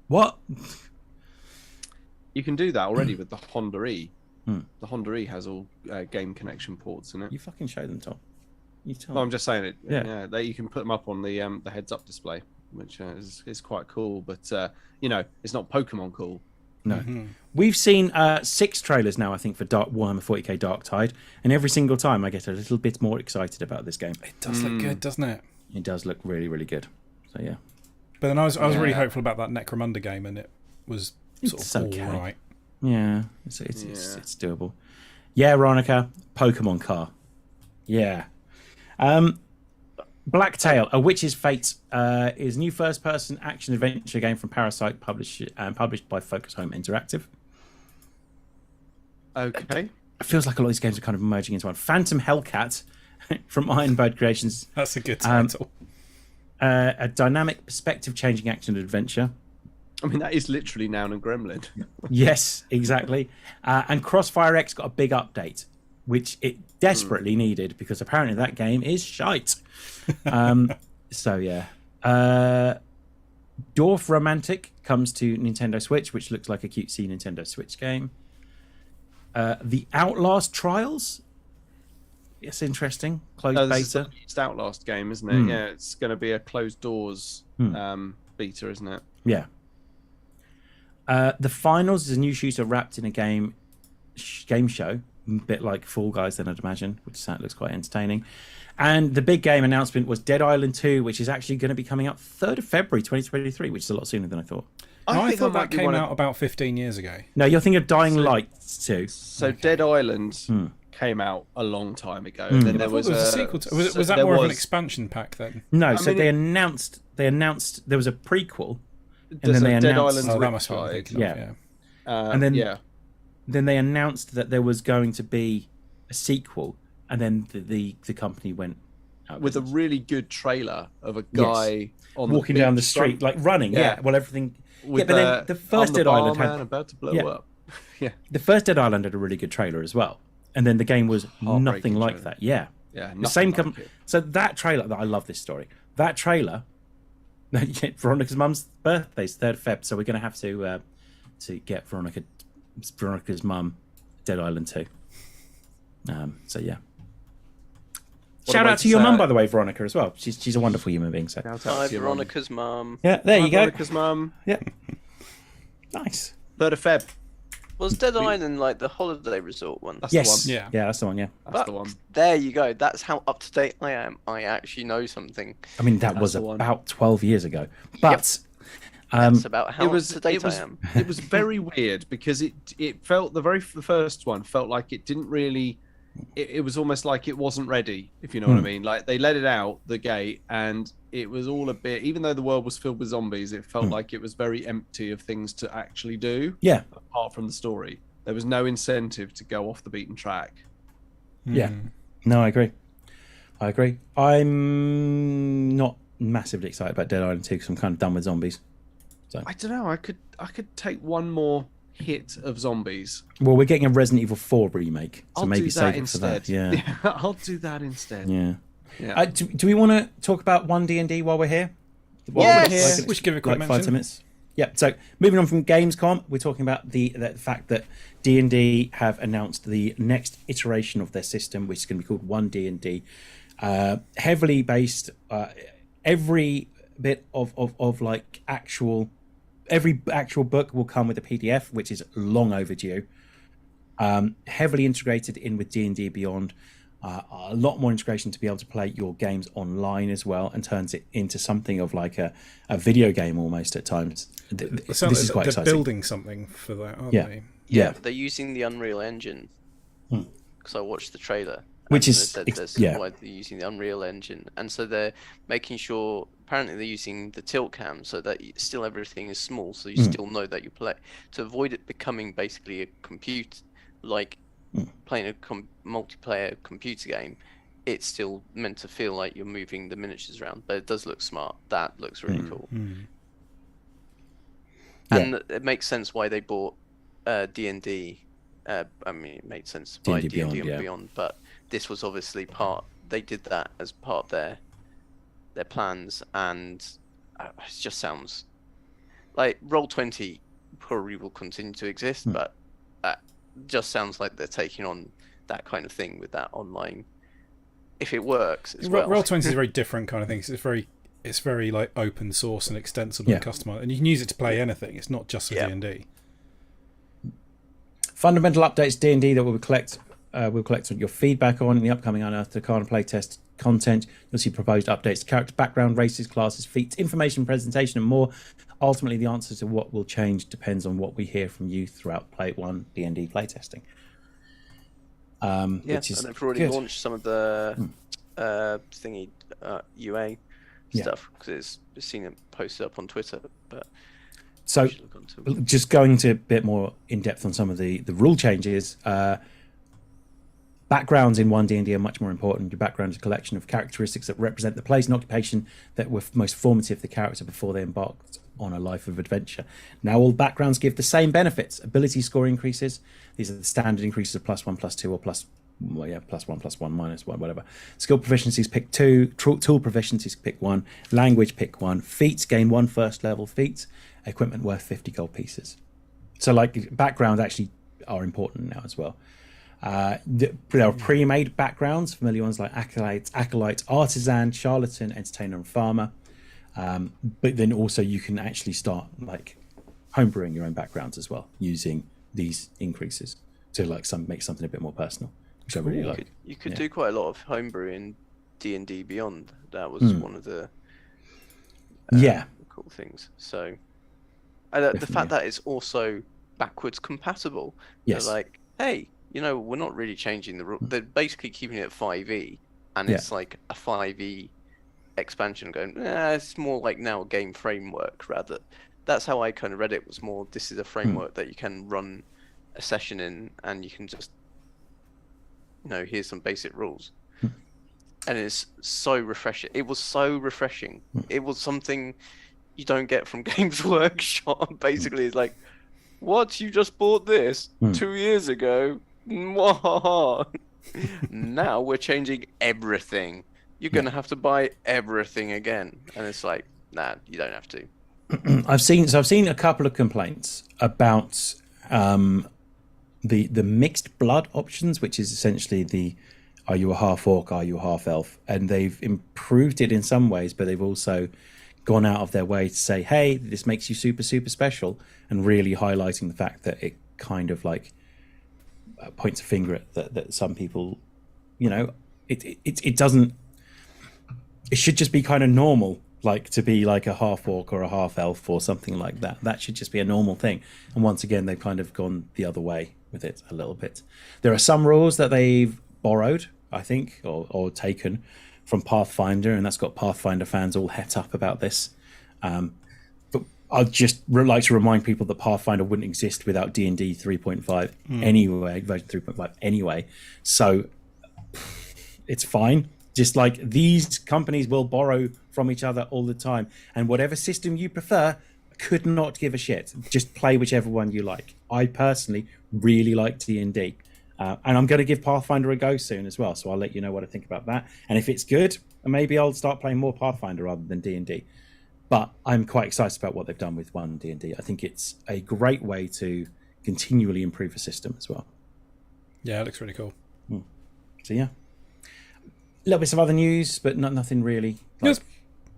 What? You can do that already with the Honda E. The Honda E has all game connection ports in it. You fucking show them, Tom. You tell No, me. I'm just saying it. Yeah. Yeah, you can put them up on the heads-up display, which is quite cool. But it's not Pokemon cool. No. We've seen 6 trailers now, I think, for Warhammer 40k Darktide, and every single time I get a little bit more excited about this game. It does look good, doesn't it? It does look really, really good. So yeah, But then I was really hopeful about that Necromunda game, and it was sort It's of okay. all right. yeah, it's doable. Yeah, Veronica, Pokemon car. Yeah. Blacktail, A Witch's Fate is a new first-person action adventure game from Parasite, published by Focus Home Interactive. Okay. It feels like a lot of these games are kind of merging into one. Phantom Hellcat from Ironbird Creations. That's a good title. A dynamic perspective-changing action adventure. I mean, that is literally Noun and Gremlin. Yes, exactly. And Crossfire X got a big update, which it desperately needed because apparently that game is shite. So yeah. Dwarf Romantic comes to Nintendo Switch, which looks like a cutesy Nintendo Switch game. The Outlast Trials. It's interesting. Closed This is the beta. latest Outlast game, isn't it? Yeah, it's going to be a closed doors beta, isn't it? Yeah. The Finals is a new shooter wrapped in a game show, a bit like Fall Guys, then I'd imagine, which looks quite entertaining. And the big game announcement was Dead Island 2, which is actually going to be coming out 3rd of February 2023, which is a lot sooner than I thought. I think thought might that be came one of- out about 15 years ago. No, you're thinking of Dying Light 2. So Dead Island came out a long time ago. And then I there thought was there was a sequel to was that there more of an was- expansion pack then? No, so mean, they announced there was a prequel, and there's then a they Dead announced Island Oh, that must be what I'm Riptide. thinking of, Yeah. yeah. And then- yeah. then they announced that there was going to be a sequel, and then the company went out of With a business. really good trailer of a guy on walking down the beach street, like running. Yeah. Yeah, well, everything. with but then the first I'm the Dead Island barman had about to blow Yeah. up. Yeah, the first Dead Island had a really good trailer as well, and then the game was Heartbreaking nothing like trailer. that. Yeah, yeah. the same. Like it. So that trailer, I love this story. That trailer, Veronica's mum's birthday's 3rd of Feb, so we're going to have to get Veronica's mum Dead Island 2. So yeah. What Shout a way out to to your say mum, it. by the way, Veronica, as well. She's a wonderful human being. So Shout out Hi, to your mum. Veronica's mum. yeah, there Hi, you go. Veronica's mum. Yeah, nice. 3rd of Feb. Was Dead Island like the holiday resort one? That's Yes, the one. Yeah. that's the one. Yeah, That's the one. There you go. That's how up to date I am. I actually know something. I mean that was the one. about 12 years ago, but That's about how It was. up to date It was. I am. It was very weird because it felt the first one felt like it didn't really. It was almost like it wasn't ready, if you know what I mean. Like they let it out the gate, and it was all a bit. Even though the world was filled with zombies, it felt like it was very empty of things to actually do. yeah, Apart from the story, there was no incentive to go off the beaten track. yeah. No, I agree. I'm not massively excited about Dead Island 2 because I'm kind of done with zombies. I don't know. I could take one more hit of zombies. Well, we're getting a Resident Evil 4 remake, so I'll maybe do save that it instead. for that. Yeah, I'll do that instead. yeah. Yeah. Do we want to talk about 1D&D while we're here? Yes! We should give it a quick like 5 mention. minutes. Yeah. So moving on from Gamescom, we're talking about the fact that D&D have announced the next iteration of their system, which is going to be called 1D&D, heavily based. Every bit of like every actual book will come with a PDF, which is long overdue. Heavily integrated in with D&D Beyond. A lot more integration to be able to play your games online as well, and turns it into something of like a video game almost at times. This is quite they're exciting. building something for that, aren't Yeah. they? Yeah, They're using the Unreal Engine. Because I watched the trailer. Which and is- they said this yeah. why they're using the Unreal Engine, and so they're making sure. Apparently, they're using the tilt cam so that still everything is small, so you still know that you play. To avoid it becoming basically a compute, like playing a multiplayer computer game, it's still meant to feel like you're moving the miniatures around, but it does look smart. That looks really cool. And it makes sense why they bought D&D. I mean, it made sense to buy D&D D&D Beyond, and yeah. Beyond, but this was obviously part. They did that as part of their plans, and it just sounds like Roll20 probably will continue to exist, but that just sounds like they're taking on that kind of thing with that online. If it works as well. Roll20 is a very different kind of thing. It's very like open source and extensible and customized, and you can use it to play anything. It's not just for D&D. Fundamental updates D&D that we'll collect your feedback on in the upcoming Unearthed Arcana playtest content. You'll see proposed updates to character background, races, classes, feats, information, presentation, and more. Ultimately, the answer to what will change depends on what we hear from you throughout Play 1 D&D playtesting. Which is and they've already good. launched some of the UA stuff, because it's seen it posted up on Twitter. But So, we should look onto it. just going to a bit more in depth on some of the rule changes. Backgrounds in 1D&D are much more important. Your background is a collection of characteristics that represent the place and occupation that were most formative to the character before they embarked on a life of adventure. Now all backgrounds give the same benefits. Ability score increases. These are the standard increases of +1, +2, or +1, +1, -1, whatever. Skill proficiencies, pick 2. Tool proficiencies, pick 1. Language, pick 1. Feats, gain 1 first level feat. Equipment worth 50 gold pieces. So like backgrounds actually are important now as well. There are pre-made backgrounds, familiar ones like Acolyte, Artisan, Charlatan, Entertainer, and Farmer. But then also you can actually start like homebrewing your own backgrounds as well, using these increases to like make something a bit more personal, which I really like. You could do quite a lot of homebrew in D&D Beyond. That was one of the cool things. So the fact that it's also backwards compatible. Yes. They're like, hey, we're not really changing the rule. They're basically keeping it at 5e, and it's like a 5e expansion going, it's more like now a game framework rather. That's how I kind of read it. Was more, this is a framework that you can run a session in, and you can just, here's some basic rules. And it's so refreshing. It was so refreshing. It was something you don't get from Games Workshop. Basically, it's like, what? You just bought this 2 years ago? Now we're changing everything. You're going to have to buy everything again. And it's like, nah, you don't have to. I've seen a couple of complaints about the mixed blood options, which is essentially the are you a half orc, are you a half elf? And they've improved it in some ways, but they've also gone out of their way to say, hey, this makes you super, super special, and really highlighting the fact that it kind of like points a finger at that some people, it doesn't. It should just be kind of normal, like to be like a half orc or a half elf or something like that. That should just be a normal thing. And once again, they've kind of gone the other way with it a little bit. There are some rules that they've borrowed, I think, or taken from Pathfinder, and that's got Pathfinder fans all het up about this. But I'd just like to remind people that Pathfinder wouldn't exist without D&D 3.5 anyway, version 3.5 anyway. So it's fine. Just like these companies will borrow from each other all the time, and whatever system you prefer, could not give a shit. Just play whichever one you like. I personally really like D&D. And I'm going to give Pathfinder a go soon as well, so I'll let you know what I think about that. And if it's good, maybe I'll start playing more Pathfinder rather than D&D. But I'm quite excited about what they've done with 1 D&D. I think it's a great way to continually improve a system as well. Yeah, it looks really cool. So yeah, little bits of other news, but nothing really. Yes.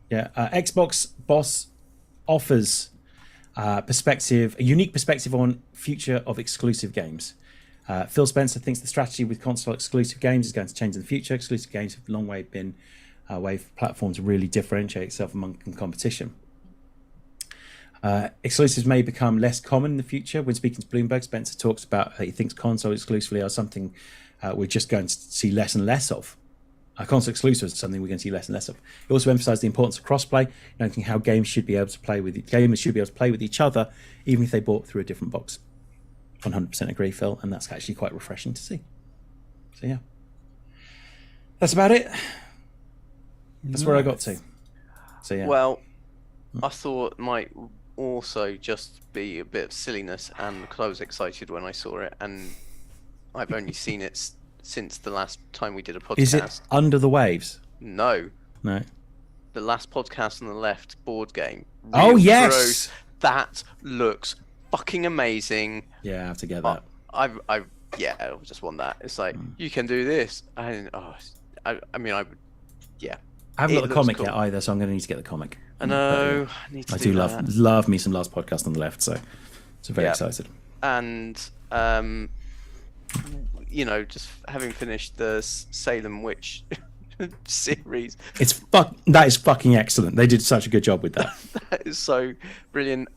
Yeah, Xbox boss offers a unique perspective on future of exclusive games. Phil Spencer thinks the strategy with console exclusive games is going to change in the future. Exclusive games have a long way been a way for platforms to really differentiate itself among competition. Exclusives may become less common in the future. When speaking to Bloomberg, Spencer talks about he thinks console exclusively are something we're just going to see less and less of. Console exclusives is something we're going to see less and less of. He also emphasised the importance of crossplay, noting how gamers should be able to play with each other, even if they bought through a different box. 100% agree, Phil, and that's actually quite refreshing to see. So yeah, that's about it. That's where I got to. So yeah. Well, I thought it might also just be a bit of silliness, and because I was excited when I saw it, and I've only seen it since the last time we did a podcast. Is it Under the Waves? No. No. The last podcast on the left board game. Oh, Real yes! Gross. That looks fucking amazing. Yeah, I have to get that. I just want that. It's like, you can do this. I mean, I would, yeah. I haven't got the comic cool. yet either, so I'm going to need to get the comic. I know. I need to do that. love me some Last Podcast on the Left, so very excited. And just having finished the Salem Witch series, that is fucking excellent. They did such a good job with that. That is so brilliant.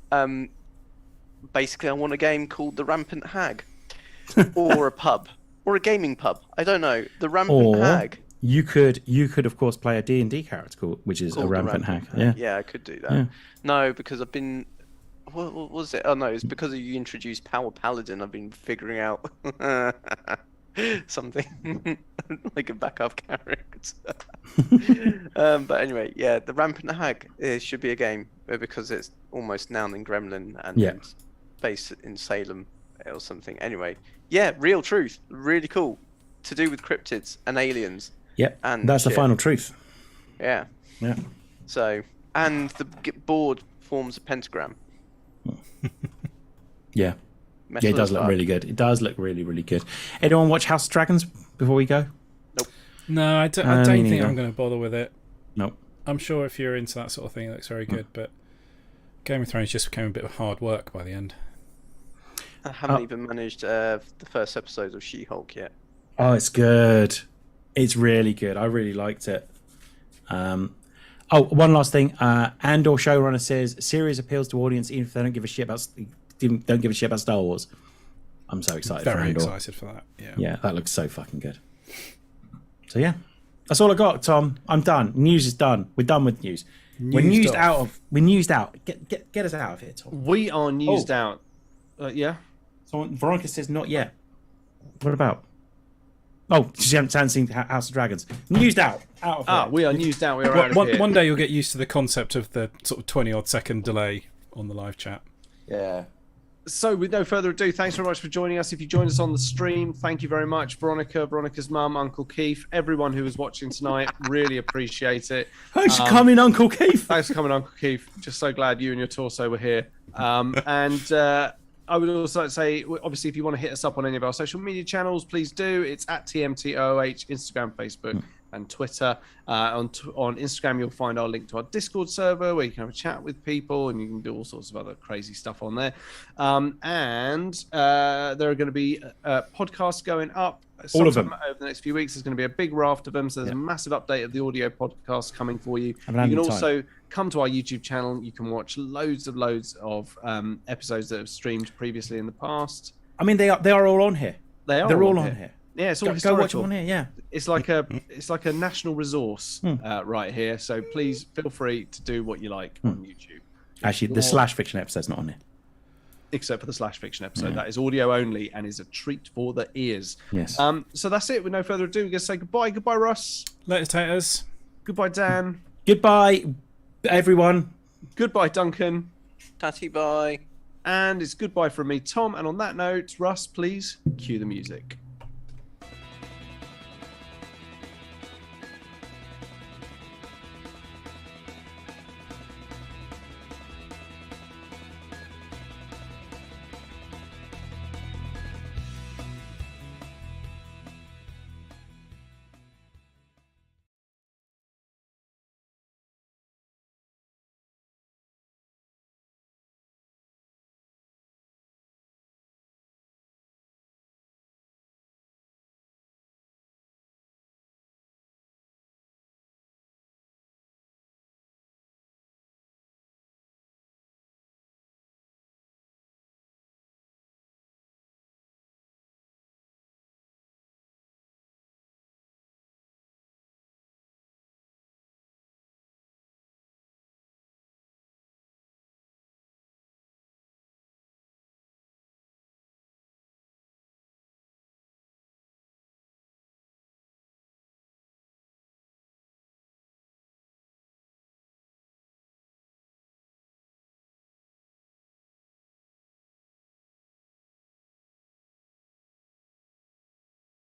Basically, I want a game called The Rampant Hag, or a pub, or a gaming pub. I don't know. The Rampant Hag. You could of course play a D&D character which is a rampant hag. Yeah, I could do that. Yeah. No, because I've been. What was it? Oh no, it's because you introduced Power Paladin. I've been figuring out something like a backup character. But anyway, yeah, the Rampant Hag should be a game because it's almost noun and gremlin and based in Salem or something. Anyway, yeah, Real Truth, really cool, to do with cryptids and aliens. Yep, and that's the final truth. Yeah. Yeah. So, and the board forms a pentagram. Yeah. Yeah, it does look really good. It does look really, really good. Anyone watch House of Dragons before we go? Nope. No, I don't think I'm going to bother with it. Nope. I'm sure if you're into that sort of thing, it looks very good, but Game of Thrones just became a bit of hard work by the end. I haven't even managed the first episode of She-Hulk yet. Oh, it's good. It's really good. I really liked it. One last thing. Andor showrunner says series appeals to audience even if they don't give a shit about Star Wars. I'm so excited. Very for Andor. excited for that. Yeah. Yeah, that looks so fucking good. So yeah, that's all I got, Tom. I'm done. News is done. We're done with news. We're newsed out. Get us out of here, Tom. We are newsed out. Yeah. So Veronica says not yet. What about? Oh, she hasn't seen House of Dragons. Newsed out. Out of here. We are newsed out. We are out of here. One day you'll get used to the concept of the sort of 20-odd second delay on the live chat. Yeah. So, with no further ado, thanks very much for joining us. If you joined us on the stream, thank you very much. Veronica's mum, Uncle Keith, everyone who was watching tonight, really appreciate it. Thanks for coming, Uncle Keith. Thanks for coming, Uncle Keith. Just so glad you and your torso were here. I would also like to say, obviously, if you want to hit us up on any of our social media channels, please do. It's at TMTOH, Instagram, Facebook, and Twitter. On Instagram, you'll find our link to our Discord server where you can have a chat with people and you can do all sorts of other crazy stuff on there. And there are going to be podcasts going up. All of them over the next few weeks. There's going to be a big raft of them. So there's a massive update of the audio podcast coming for you. You can also come to our YouTube channel. You can watch loads of episodes that have streamed previously in the past. I mean, they are all on here. They're all on here. Yeah, it's all go historical. watch them on here. Yeah, it's like a national resource right here. So please feel free to do what you like on YouTube. Actually, the Slash Fiction episode's not on here. Except for the Slash Fiction episode. That is audio only and is a treat for the ears. Yes. So that's it. With no further ado, we're going to say goodbye. Goodbye, Russ. Later, taters. Goodbye, Dan. Goodbye, everyone. Goodbye, Duncan. Tatty bye. And it's goodbye from me, Tom. And on that note, Russ, please cue the music.